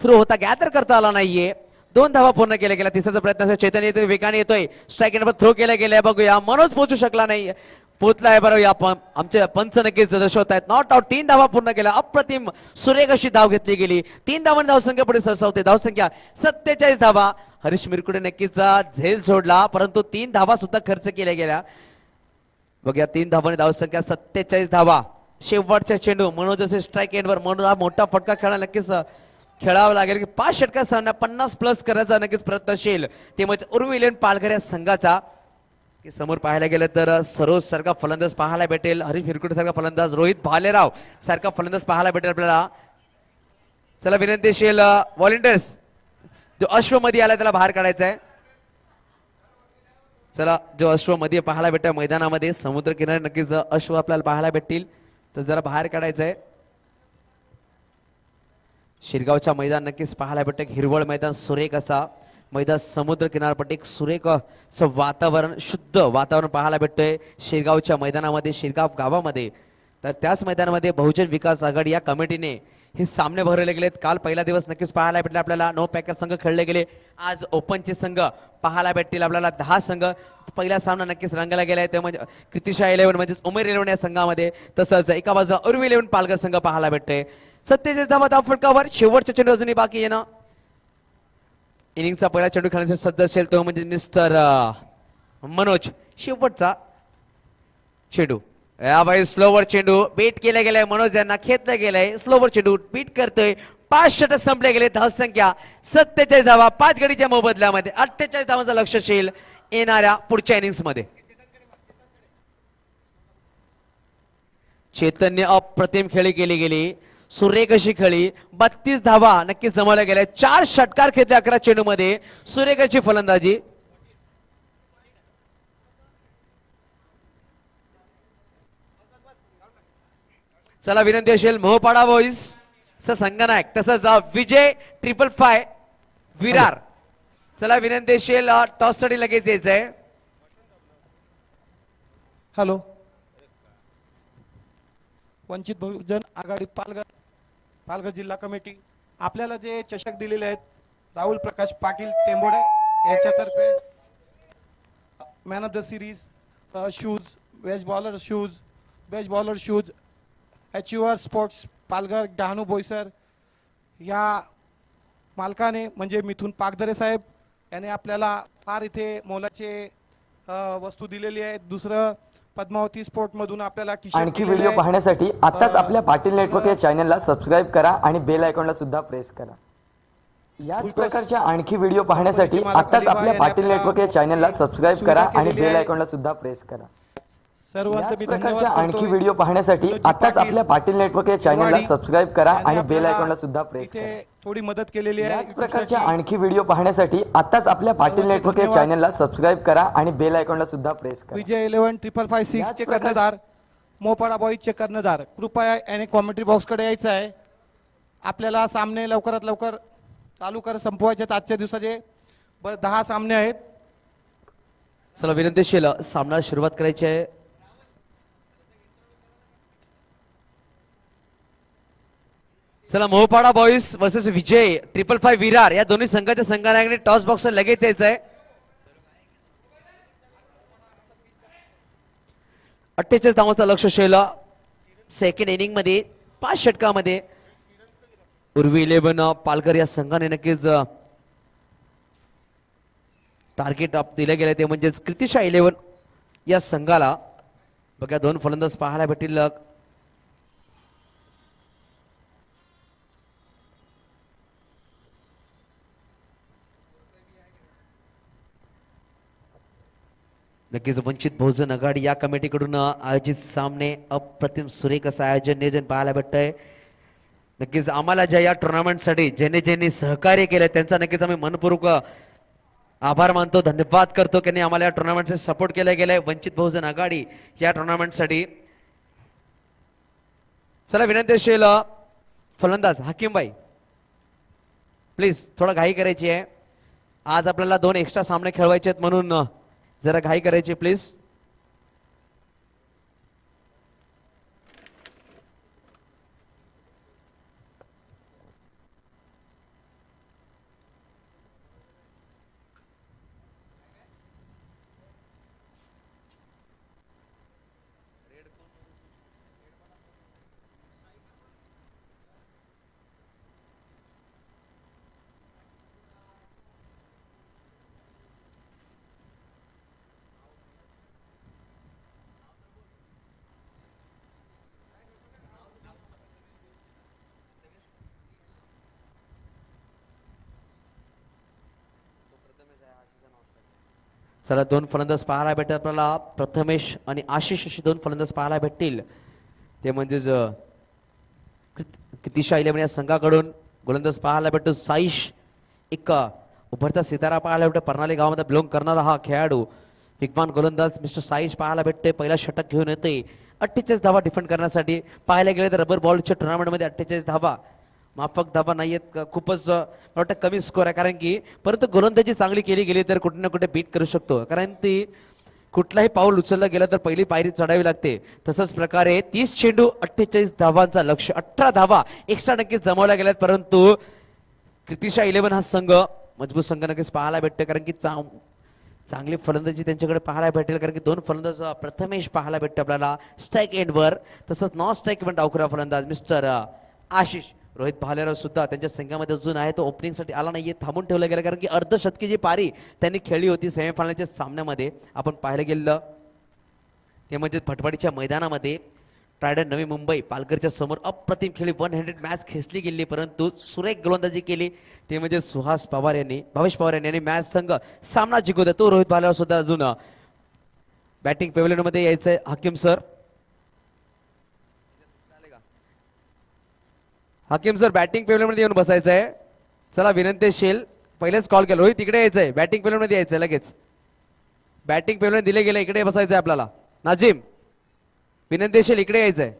थ्रो होता गॅदर करता आला नाहीये. 2 धावा पूर्ण केल्या गेल्या. तिसऱ्याचा प्रयत्न असेल. चेतन येतोय वेगाने येतोय. स्ट्राईक एंडवर थ्रो केला गेलाय. बघूया मनोज पोहोचू शकला नाही. पोचलाय बरोबर. या आमचे पंच नक्कीच दर्शवत आहेत. Not out. 3 धावा पूर्ण केल्या. अप्रतिम सुरेख अशी धाव घेतली गेली. 3 धावांनी धावसंख्या पुढे सरसावते. धावसंख्या 47 धावा. हरीश मिरकुटे नक्कीच झेल सोडला परंतु 3 धावा सुद्धा खर्च केल्या गेल्या. बघूया 3 धावांनी धावसंख्या 47 धावा. शेवटच्या चेंडू मनोज असे स्ट्राईक एंडवर. मनोज हा मोठा फटका खेळा नक्कीच खेळावं लागेल की 5 षटका सामना 50 प्लस करायचा नक्कीच प्रयत्नशील ते म्हणजे उर्विलेन पालघर या संघाचा. की समोर पाहायला गेलं तर सरोज सारखा फलंदाज पाहायला भेटेल. हरीश मिरकुटे सारखा फलंदाज, रोहित भालेराव सारखा फलंदाज पाहायला भेटेल आपल्याला. चला विनंती असेल व्हॉलेंटियर्स जो अश्वमध्ये आला त्याला बाहेर काढायचा आहे. चला जो अश्व मध्ये पाहायला भेटतं मैदानामध्ये समुद्र किनारे नक्कीच अश्व आपल्याला पाहायला भेटतील तर जरा बाहेर काढायचं आहे. शिरगावच्या मैदान नक्कीच पाहायला भेटतं. हिरवळ मैदान सुरेख असा मैदान समुद्र किनारपट्टी एक सुरेख असं वातावरण शुद्ध वातावरण पाहायला भेटतंय शिरगावच्या मैदानामध्ये शिरगाव गावामध्ये. तर त्याच मैदानामध्ये बहुजन विकास आघाडी या कमिटीने हे सामने भरवले गेलेत. काल पहिला दिवस नक्कीच पाहायला भेटले आपल्याला. 9 पॅकेज संघ खेळले गेले. आज ओपनचे संघ पाहायला भेटतील आपल्याला 10 संघ. पहिला सामना नक्कीच रंगायला गेलाय ते म्हणजे कृतिशा 11 म्हणजेच उमेर 11 या संघामध्ये. तसंच एका बाजूला उर्वी 11 पालघर संघ पाहायला भेटते. 47 धावा धाव फटकावर. शेवटच्या चेंडू अजूनही बाकी आहे ना. इनिंगचा पहिला चेंडू खेळण्यासाठी सज्ज असेल तो म्हणजे मिस्टर मनोज. शेवटचा चेंडू याबाई स्लोवर चेंडू बीट केला गेलाय. मनोज यांना खेचलं गेलंय. स्लोवर चेंडू बीट करतोय. 5 षटक संपले गेले. धावसंख्या 47 धावा. 5 गडीच्या मोबदल्यामध्ये 48 धावांचा लक्ष्य असेल येणाऱ्या पुढच्या इनिंग्स मध्ये. चैतन्य अप्रतिम खेळी केली गेली. सुरेख अशी खेळी. 32 धावा नक्कीच जमवल्या गेल्या. 4 षटकार खेळले 11 चेंडू मध्ये. सुरेख अशी फलंदाजी. चला विनंती असेल मोहपाडा बॉईज संघनायक तसंच विजय 555 विरार. चला विनंती असेल टॉस साठी लगेच यायचंय. हॅलो वंचित बहुजन आघाडी पालघर जिल्हा कमिटी आपल्याला जे चषक दिलेले आहेत राहुल प्रकाश पाटील टेंबोडे यांच्यातर्फे man of the series shoes best bowler shoes achiever sports Palghar Dahanu Boisar या मालकाने म्हणजे मिथुन पागदरे साहेब याने आपल्याला फार इथे मोलाचे वस्तू दिलेली आहे. दुसरं पद्मावती स्पोर्ट मधून आपल्याला आणखी व्हिडिओ पाहण्यासाठी आताच आपल्या पाटील नेटवर्क या चॅनलला सबस्क्राइब करा आणि बेल आयकॉनला सुद्धा प्रेस करा. याच प्रकारच्या आणखी व्हिडिओ पाहण्यासाठी आताच आपल्या पाटील नेटवर्क या चॅनलला सबस्क्राइब करा आणि बेल आयकॉनला सुद्धा प्रेस करा. याच प्रकारच्या आणखी व्हिडिओ पाहण्यासाठी आताच आपल्या पाटील नेटवर्क या चॅनलला सबस्क्राइब करा आणि बेल आयकॉनला सुद्धा प्रेस करा. थोडी मदत केलेली आहे. याच प्रकारच्या आणखी व्हिडिओ पाहण्यासाठी आताच आपल्या पाटील नेटवर्क या चॅनलला सबस्क्राइब करा आणि बेल आयकॉनला सुद्धा प्रेस करा. विजय 11 556 चे कर्णधार मोपाडा बॉईजचे कर्णधार, कृपया याने कॉमेंट्री बॉक्सकडे यायचं आहे. आपल्याला सामने लवकरात लवकर चालू कर संपवायचे आहेत. आजच्या दिवसाचे 10 सामने आहेत. चला विनंतीशील सामना सुरुवात करायची आहे. चला मोहपाडा बॉईज वर्सेस विजय 555 विरार या दोन्ही संघाच्या संघनायकांनी टॉस बॉक्स लगेच यायचं आहे. 48 धावांचा लक्ष शेला सेकंड इनिंग मध्ये 5 षटकामध्ये उर्वी 11 पालघर या संघाने नक्कीच टार्गेट दिलं गेलं ते म्हणजेच कृतिशा 11 या संघाला बघा 2 फलंदाज पाहायला भेटतील. नक्कीच वंचित बहुजन आघाडी या कमिटीकडून आयोजित सामने अप्रतिम सुरेख असं आयोजन नियोजन पाहायला भेटतंय. नक्कीच आम्हाला ज्या या टुर्नामेंटसाठी ज्यांनी सहकार्य केलं त्यांचा नक्कीच आम्ही मनपूर्वक आभार मानतो, धन्यवाद करतो की आम्हाला या टुर्नामेंटसाठी सपोर्ट केलं गेलंय. वंचित बहुजन आघाडी या टुर्नामेंटसाठी. चला विनंती असेल फलंदाज हाकीमबाई प्लीज थोडा घाई करायची आहे. आज आपल्याला 2 एक्स्ट्रा सामने खेळवायचे आहेत म्हणून जरा घाई करायची प्लीज. चला 2 फलंदाज पाहायला भेटतात आपल्याला. प्रथमेश आणि आशिष अशी 2 फलंदाज पाहायला भेटतील. ते म्हणजेच कृतिशा 11 या संघाकडून गोलंदाज पाहायला भेटतो साईश, एक उभरता सितारा पाहायला भेटतो. पर्नाली गावामध्ये बिलॉंग करणारा हा खेळाडू वेगवान गोलंदाज मिस्टर साईश पाहायला भेटते. पहिला षटक घेऊन येते 48 धावा डिफेंड करण्यासाठी. पाहायला गेले तर रबर बॉलच्या टुर्नामेंटमध्ये 48 धावा माफक धावा नाही आहेत. खूपच वाटतं कमी स्कोर आहे कारण की परंतु गोलंदाजी चांगली केली गेली तर कुठे ना कुठे बीट करू शकतो. कारण ती कुठलाही पाऊल उचललं गेलं तर पहिली पायरी चढावी लागते. तसंच प्रकारे 30 चेंडू 48 धावांचा लक्ष, 18 धावा एक्स्ट्रा नक्कीच जमवल्या गेल्यात. परंतु कृतिशा 11 हा संघ मजबूत संघ नक्कीच पाहायला भेटतो कारण की चांगली फलंदाजी त्यांच्याकडे पाहायला भेटेल. कारण की 2 फलंदाज प्रथमेश पाहायला भेटतो आपल्याला स्ट्राईक एंडवर. तसंच नॉन स्ट्राईक इव्हेंट डावखुरा फलंदाज मिस्टर आशिष. रोहित भालेराव सुद्धा त्यांच्या संघामध्ये अजून आहे तो ओपनिंगसाठी आला नाहीये, थांबून ठेवलं गेलं कारण की अर्धशतकी जी पारी त्यांनी खेळली होती सेमीफायनलच्या सामन्यामध्ये आपण पाहायला गेलं ते म्हणजे फटवाडीच्या मैदानामध्ये ट्रायडन नवी मुंबई पालघरच्या समोर अप्रतिम खेळी 100 मॅच खेचली गेली. परंतु सुरेख गोलंदाजी केली ते म्हणजे भावेश पवार यांनी मॅच संघ सामना जिंकवला. तो रोहित भालेराव सुद्धा अजून बॅटिंग पेव्हलियन मध्ये यायचंय. हाकीम सर बॅटिंग पेव्हलियन मध्ये येऊन बसायचं आहे. चला विनंती शेल पहिलेच कॉल केला रोहित तिकडे यायचंय, बॅटिंग पेव्हलियन मध्ये यायचंय लगेच. बॅटिंग पेव्हलियन दिले गेले इकडे बसायचंय आपल्याला. नाजिम विनंती शेल इकडे यायचंय.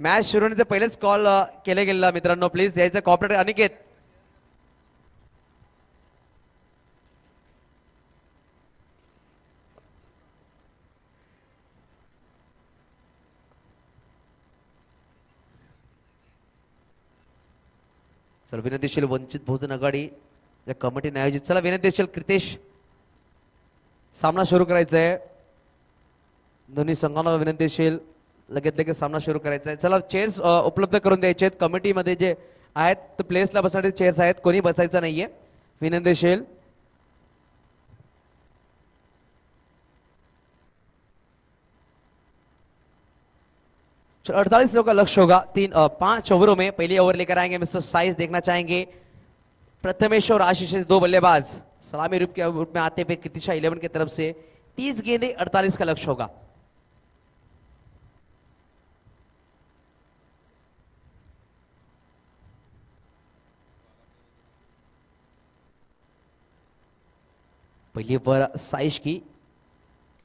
मॅच सुरू होण्याचे पहिलेच कॉल केले गेलेला मित्रांनो, प्लीज यायचं. कॉपरेटर अनिकेत चला विनंतीशील वंचित बहुजन आघाडी या कमिटीने आयोजित. चला विनंतीशील कृतेश सामना सुरू करायचा आहे. दोन्ही संघांना विनंतीशील लगेच सामना सुरू करायचा आहे. चला चेअर्स उपलब्ध करून द्यायचे आहेत कमिटीमध्ये जे आहेत तर प्लेसला बसण्यासाठी चेअर्स आहेत, कोणी बसायचं नाहीये. विनंतीशील 48 लोग का लक्ष्य होगा. 5 ओवरों में पहली ओवर लेकर आएंगे मिस्टर साइज. देखना चाहेंगे प्रथमेश और आशीष 2 बल्लेबाज सलामी रूप के रूप में आते हुए कृतिशा 11 की तरफ से 30 गेंदे 48 का लक्ष्य होगा. पहली ओवर साइज की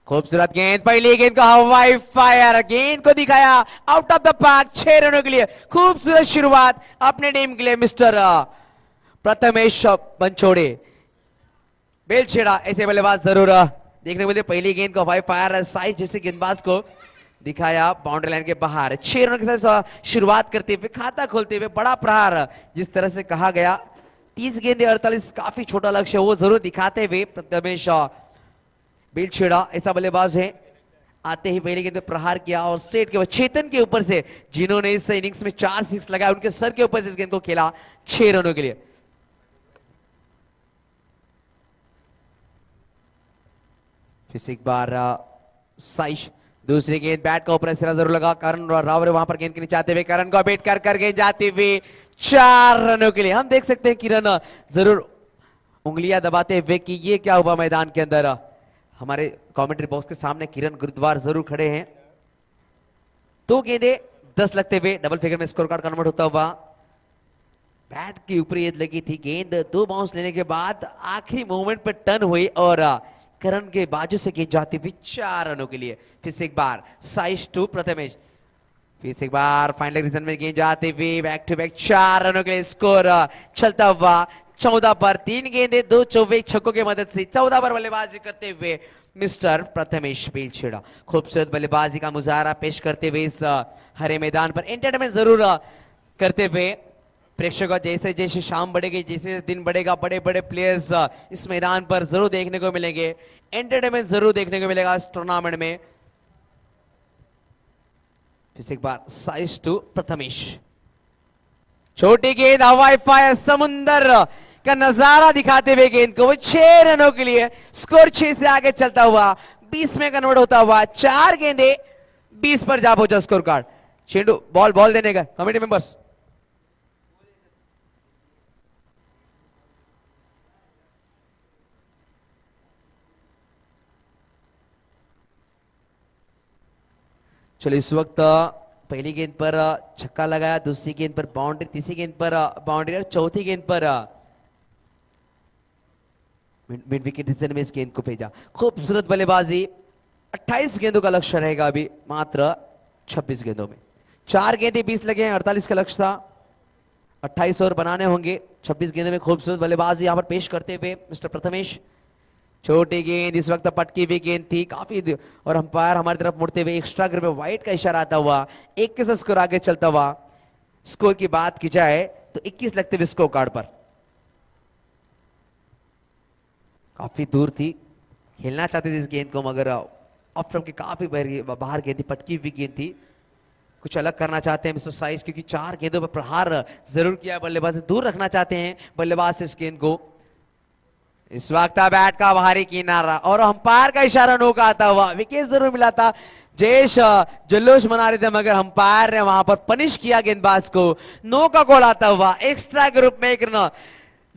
खूबसूरत गेंद, पहली गेंद को हवाई फायर, गेंद को दिखाया आउट ऑफ द पार्क, 6 रनों के लिए खूबसूरत शुरुआत अपने टीम के लिए मिस्टर प्रथमेश पंचोड़े। बेल छेड़ा ऐसे बल्लेबाज जरूर देखने को मिलते। पहली गेंद को हवाई फायर साइज जैसे गेंदबाज को दिखाया बाउंड्री लाइन के बाहर, 6 रनों के साथ शुरुआत करते हुए, खाता खोलते हुए बड़ा प्रहार जिस तरह से कहा गया 30 गेंदे 48 काफी छोटा लक्ष्य वो जरूर दिखाते हुए प्रथमेश बेल छेड़ा ऐसा बल्लेबाज है। आते ही पहली गेंद पे प्रहार किया और सेट के चेतन के ऊपर से जिन्होंने इस इनिंग्स में 4 6 लगाया उनके सर के ऊपर से इस गेंद को खेला 6 रनों के लिए। फिर एक बार साइश, दूसरी गेंद बैट का ऊपर सिरा जरूर लगा, करण रावरे वहां पर गेंद के नीचे आते हुए करण को बेट कर गेंद जाती हुई 4 रनों के लिए। हम देख सकते हैं किरण जरूर उंगलियां दबाते हुए कि ये क्या हुआ मैदान के अंदर। हमारे कमेंट्री बॉक्स के सामने किरण गुरुद्वार जरूर खड़े हैं। 2 गेंदे 10 लगते हुए डबल फिगर में स्कोर कार्ड कन्वर्ट होता हुआ, बैट के ऊपर ये लगी थी गेंद, 2 बाउंस लेने के बाद आखिरी मूवमेंट पर टर्न हुई और करण के बाजू से गेंद जाती हुई 4 रनों के लिए। फिर से एक बार साइश टू प्रथमेश, फिर से एक बार फाइनल रीजन में गेंद जाती हुई बैक टू बैक 4 रनों के लिए स्कोर चलता हुआ। 14 पर 3 गेंदे 2 चौके छक्कों की मदद से 14 पर बल्लेबाजी करते हुए मिस्टर प्रथमेश बेलछेड़ा खूबसूरत बल्लेबाजी का मुजाहरा पेश करते हुए इस हरे मैदान पर एंटरटेनमेंट जरूर करते हुए प्रेक्षकों जैसे जैसे शाम बढ़ेगी, जैसे दिन बढ़ेगा, बड़े बड़े प्लेयर्स इस मैदान पर जरूर देखने को मिलेंगे, एंटरटेनमेंट जरूर देखने को मिलेगा इस टूर्नामेंट में। फिर एक बार साइज टू प्रथमेश, छोटी गेंद हवाई फायर, समुंदर का नजारा दिखाते हुए गेंद को वो 6 रनों के लिए स्कोर 6 से आगे चलता हुआ 20 में कन्वर्ट होता हुआ 4 गेंदे 20 पर जा पहुंचा स्कोर कार्ड। चेंडू बॉल देने का कमेटी मेंबर्स। चलो इस वक्त पहली गेंद पर छक्का लगाया, दूसरी गेंद पर बाउंड्री, तीसरी गेंद पर बाउंड्री और चौथी गेंद पर मिड विकेट रीजन में इस गेंद को भेजा। खूबसूरत बल्लेबाजी, 28 गेंदों का लक्ष्य रहेगा अभी मात्र 26 गेंदों में। 4 गेंदे 20 लगे हैं, 48 का लक्ष्य था, 28 और बनाने होंगे 26 गेंदों में। खूबसूरत बल्लेबाजी यहां पर पेश करते हुए मिस्टर प्रथमेश। छोटी गेंद इस वक्त पटकी हुई गेंद थी काफी, और अंपायर हमारी तरफ मुड़ते हुए एक्स्ट्रा ग्रिप में वाइट का इशारा आता हुआ 21 से स्कोर आगे चलता हुआ। स्कोर की बात की जाए तो 21 लगते हुए स्कोर कार्ड पर। काफी दूर थी, खेलना चाहते थे इस गेंद को मगर ऑफ स्टंप की काफी बाहर गेंद थी, पटकी हुई गेंद थी। कुछ अलग करना चाहते हैं मिस्टर साइज, क्योंकि 4 गेंदों पर प्रहार जरूर किया, बल्लेबाज से दूर रखना चाहते हैं बल्लेबाज से इस गेंद को। इस वक्त बैट का बाहरी किनारा और अंपायर का इशारा नो का आता हुआ, विकेट जरूर मिला था। जयेश जल्लोष मना रहे थे मगर अंपायर ने वहां पर पनिश किया गेंदबाज को। नो का कॉल आता हुआ, एक्स्ट्रा ग्रुप में एक रन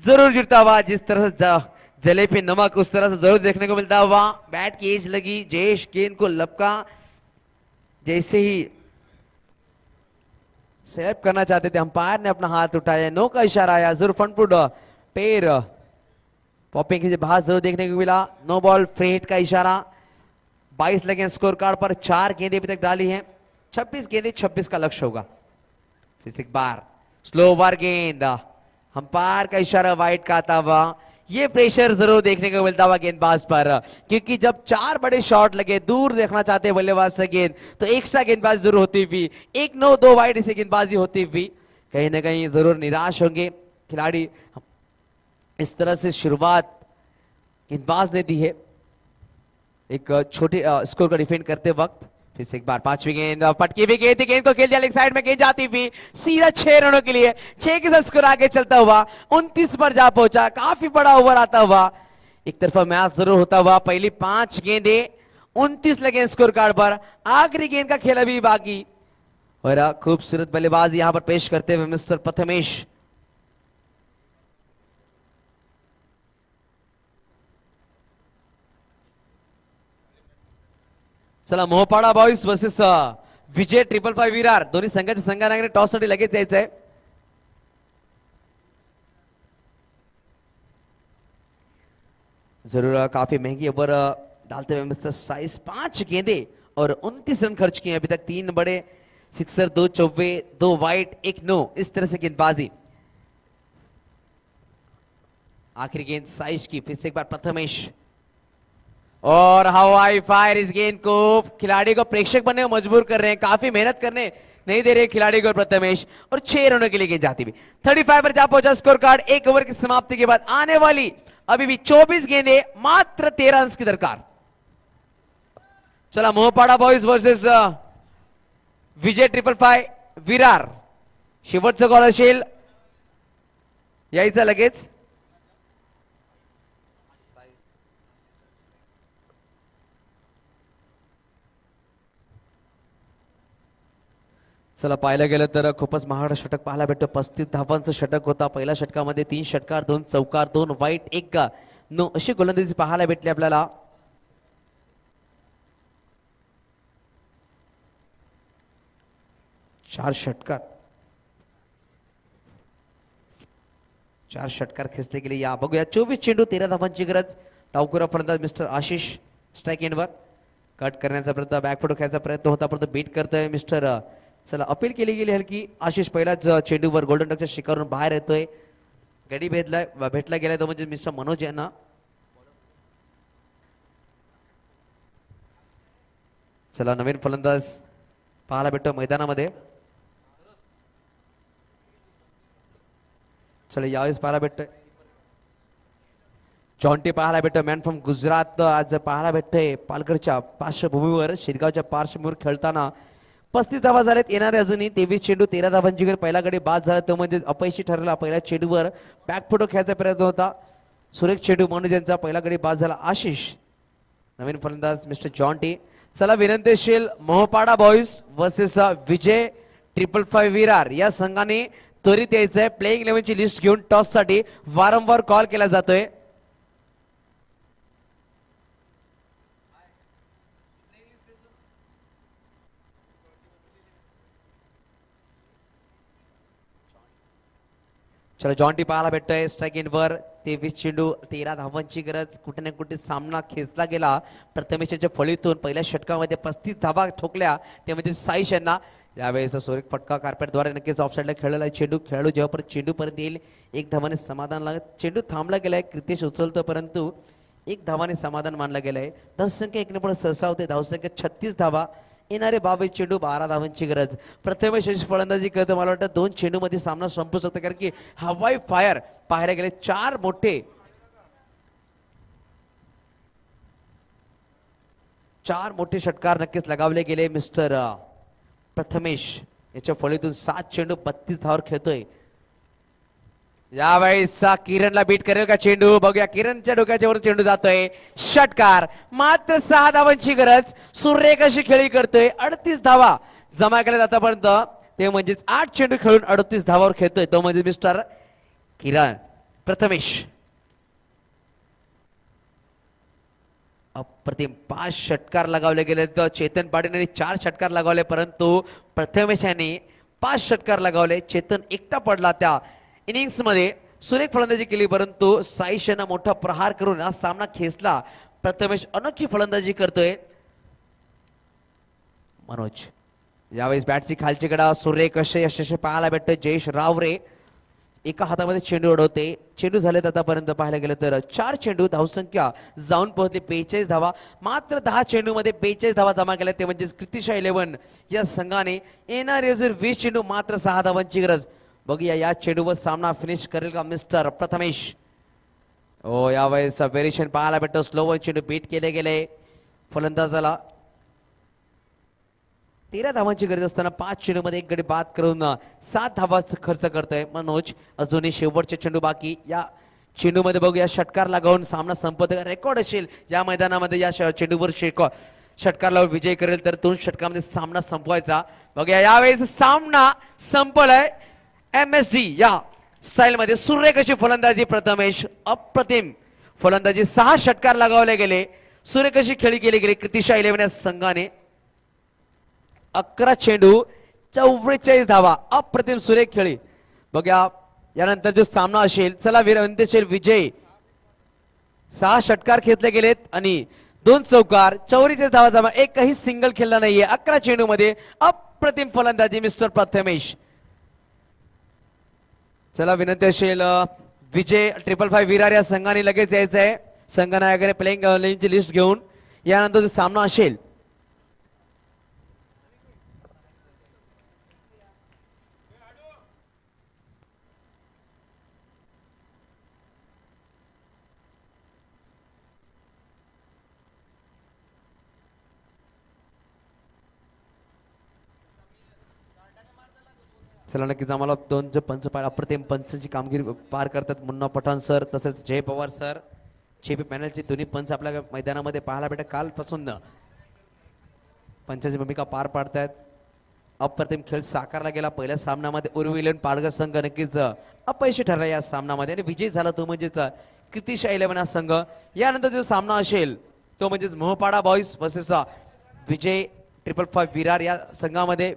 जरूर जुड़ता हुआ। जिस तरह से जले पे नमक उस तरह से जरूर देखने को मिलता हुआ। बैट की एज लगी, जयेश गेंद को लपका, जैसे ही सेलेक्ट करना चाहते थे अंपायर ने अपना हाथ उठाया, नो का इशारा आया, जरूर फ्रंट फुट पैर पॉपिंग के बाहर जरूर देखने को मिला। नो बॉल फ्री हिट का इशारा। 22 लगे स्कोर कार्ड पर, 4 गेंदें अभी तक डाली हैं, 26 गेंदें 26 का लक्ष्य होगा। फिर एक बार स्लो ओवर गेंद, अंपायर का इशारा वाइड का आता हुआ। ये प्रेशर जरूर देखने को मिलता हुआ गेंदबाज पर, क्योंकि जब 4 बड़े शॉट लगे, दूर देखना चाहते हैं बल्लेबाज से गेंद, तो एक्स्ट्रा गेंदबाजी जरूर होती हुई, 1-9 2 वाइड इसे गेंदबाजी होती हुई कहीं ना कहीं जरूर निराश होंगे खिलाड़ी। इस तरह से शुरुआत गेंदबाज ने दी है एक छोटे स्कोर का डिफेंड करते वक्त। फिर से एक बार 5वीं गेंद, पटकी हुई गेंद, गेंद को खेल दिया लेग साइड में, गेंद जाती हुई सीधा 6 रनों के लिए, 6 के साथ स्कोर आगे चलता हुआ 29 पर जा पहुंचा। काफी बड़ा ओवर आता हुआ, एक तरफा मैच जरूर होता हुआ। पहली 5 गेंदे 29 लगे स्कोर कार्ड पर, आखिरी गेंद का खेल अभी बाकी। और खूबसूरत बल्लेबाजी यहां पर पेश करते हुए मिस्टर प्रथमेश। चला मोहपाडा बॉईज वर्सेस विजय 555 विरार, दोन्ही संघाच्या संघाने टॉस साठी लगेच यायचंय। जरूर काफी महंगी ओवर डालते हुए मिस्टर साइज 5 गेंदे और 29 रन खर्च किए अभी तक। 3 बड़े सिक्सर, 2 चौवे, 2 वाइड, 1 नो, इस तरह से गेंदबाजी। आखिरी गेंद साइज की, फिर से एक बार प्रथमेश और हवाई फायर। इस गेंद को खिलाड़ी को प्रेक्षक बनने को मजबूर कर रहे हैं, काफी मेहनत करने नहीं दे रहे खिलाड़ी को प्रथमेश, और 6 रनों के लिए गेंद जाती भी। 35 पर जा पहुंचा स्कोर कार्ड। 1 ओवर की समाप्ति के बाद आने वाली अभी भी 24 गेंदे, मात्र 13 रन की दरकार। चला मोहपाडा बॉयज वर्सेस विजय 555 विरार। शेवटचं कॉल असेल यायचं लगेच। चला पाहायला गेलं तर खूपच महागडं षटक पाहायला भेटतं। 35 धावांचं षटक होता पहिल्या षटकामध्ये। 3 षटकार, 2 चौकार, 2 वाईट, 1 नो अशी गोलंदाजी पाहायला भेटली आपल्याला। चार षटकार खेचले गेले। या बघूया 24 चेंडू 13 धावांची गरज। डावखुरा फलंदाज मिस्टर आशिष स्ट्राइक एंडवर। कट करण्याचा प्रयत्न, बॅकफुट खेळायचा प्रयत्न होता परंतु बीट करतोय मिस्टर। चला अपील केली गेली हलकी। आशिष पहिल्याच चेंडूवर गोल्डन डकच्या शिकारून बाहेर येतोय। गडी भेटला गेलाय तो म्हणजे मिस्टर मनोज यांना। चला नवीन फलंदाज पाहायला भेटतो मैदानामध्ये। चला यावेळेस पाहायला भेटतोय जॉन्टी पाहायला भेटतोय, मॅन फ्रॉम गुजरात आज पाहायला भेटतोय पालघरच्या पार्श्वभूमीवर, शिरगावच्या पार्श्वभूमीवर खेळताना। 35 धावा झाल्यात, येणारे अजूनही 23 चेंडू 13 धावांची गरज। पहिला गडी बाद झाला तो म्हणजे अपयशी ठरला। पहिल्या चेंडूवर बॅकफुट खेळायचा प्रयत्न होता, सुरेख चेंडू मनोज यांचा पहिला गडी बाद झाला। आशिष नवीन फलंदाज मिस्टर जॉन्टी। चला विनंती असेल मोहपाडा बॉयज वर्सेस विजय 555 विरार या संघाने त्वरित यायचंय। प्लेइंग 11 ची लिस्ट घेऊन टॉस साठी वारंवार कॉल केला जातोय। चला जॉन्टी पाहायला भेटतोय स्ट्राइक एंडवर। 23 चेंडू 13 धावांची गरज। कुठे ना कुठे सामना खेचला गेला प्रथमेशच्या फळीतून। पहिल्या षटकामध्ये 35 धावा ठोकल्या ते म्हणजे साईश यांना। यावेळेस सुरेख फटका कार्पेटद्वारे नक्कीच ऑफसाईडला खेळलेला आहे चेंडू। खेळाडू जेव्हा परत चेंडू परत येईल 1 धावाने समाधान लागत। चेंडू थांबला गेलाय, कृतेश उचलतो परंतु 1 धावाने समाधान मानलं गेलंय। धावसंख्या 1 ने पण सहसा होते, धावसंख्या 36 धावा। येणारे 22 चेंडू 12 धावांची गरज। प्रथमेश फलंदाजी करतो, मला वाटतं 2 चेंडू मध्ये सामना संपू शकतो कारण की हवाई फायर पाहायला गेले। 4 मोठे षटकार नक्कीच लगावले गेले। मिस्टर प्रथमेश याच्या फळीतून 7 चेंडू 32 धावावर खेळतोय। यावेळेस किरणला बीट करेल का चेंडू? बघूया, किरणच्या डोक्याच्या वर चेंडू जातोय। षटकार, मात्र 6 धावांची गरज। सुरेख अशी खेळी करतोय। 38 धावा जमा केल्या आतापर्यंत, ते म्हणजेच 8 चेंडू खेळून 38 धावावर खेळतोय तो म्हणजे मिस्टर किरण प्रथमेश। अप्रतिम 5 षटकार लगावले गेले। तर चेतन पाटील 4 षटकार लगावले परंतु प्रथमेशाने 5 षटकार लगावले। चेतन एकटा पडला त्या इनिंग्स मध्ये। सुरेख फलंदाजी केली परंतु साईश यांना मोठा प्रहार करून हा सामना खेचला। प्रथमेश अनोखी फलंदाजी करतोय। मनोज यावेळेस बॅटची खालची कडा सुरेख असे यशस्वी पाहायला भेटतोय। जयेश रावरे एका हातामध्ये चेंडू उडवते। चेंडू झालेत आतापर्यंत पाहायला गेलं तर 4 चेंडू, धावसंख्या जाऊन पोहोचली 42 धावा। मात्र 10 चेंडू मध्ये 42 धावा जमा केल्या ते म्हणजे कृतिशा 11 या संघाने। येणारे 20 चेंडू मात्र 6 धावांची गरज। बघूया या चेंडूवर सामना फिनिश करेल का मिस्टर प्रथमेश। ओ यावेळेस व्हेरिएशन पाहायला भेटतो। स्लोवर चेंडू बीट केले गेले फलंदाजाला। 13 धावांची गरज असताना 5 चेंडू मध्ये 1 गडी बाद करून 7 धावांचा खर्च करतोय मनोज। अजूनही शेवटचे चेंडू बाकी। या चेंडू मध्ये बघूया षटकार लगावून सामना संपत रेकॉर्ड असेल या मैदानामध्ये। या चेंडूवर षटकार लावून विजय करेल तर 2 षटकामध्ये सामना संपवायचा। बघूया यावेळेस सामना संपलाय MSD या स्टाईल मध्ये। सुरेख अशी फलंदाजी प्रथमेश, अप्रतिम फलंदाजी। 6 षटकार लगावले गेले, सुरेख अशी खेळी केली गेली कृतिशा 11 या संघाने। 11 चेंडू 44 धावा, अप्रतिम सुरेख खेळी। बघा यानंतर जो सामना असेल, चला विनंती असेल विजय 6 षटकार खेचले गेलेत आणि 2 चौकार 44 धावा जमा, एकही सिंगल खेळला नाहीये 11 चेंडू मध्ये. अप्रतिम फलंदाजी मिस्टर प्रथमेश. चला विनंती असेल विजय 555 विरार या संघाने लगेच यायचं आहे. संघनायकाने प्लेइंग लेनची लिस्ट घेऊन यानंतर जो सामना असेल चला नक्कीच आम्हाला 2 जे पंच अप्रतिम पंचची कामगिरी पार करतात. मुन्ना पठाण सर तसेच जय पवार सर जेपी पॅनलचे दोन्ही पंच आपल्या मैदानामध्ये पाहायला भेटत. कालपासून पंचाची भूमिका पार पाडतायत. अप्रतिम खेळ साकारला गेला. पहिल्या सामन्यामध्ये उर्विलेन पालघर संघ नक्कीच अपयशी ठरला या सामन्यामध्ये आणि विजय झाला तो म्हणजेच कृतिशा 11 हा संघ. यानंतर जो सामना असेल तो म्हणजेच मोहपाडा बॉईज वर्सेस विजय 555 विरार या संघामध्ये.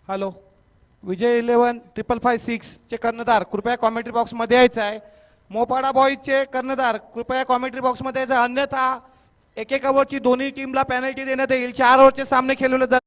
हॅलो, विजय 11 555 चे कर्णधार कृपया कॉमेंट्री बॉक्स मध्ये यायचं आहे. मोपाडा बॉईजचे कर्णधार कृपया कॉमेंट्री बॉक्स मध्ये यायचं, अन्यथा एक ओव्हरची दोन्ही टीमला पेनल्टी देण्यात येईल. 4 ओव्हरचे सामने खेळवले जातात.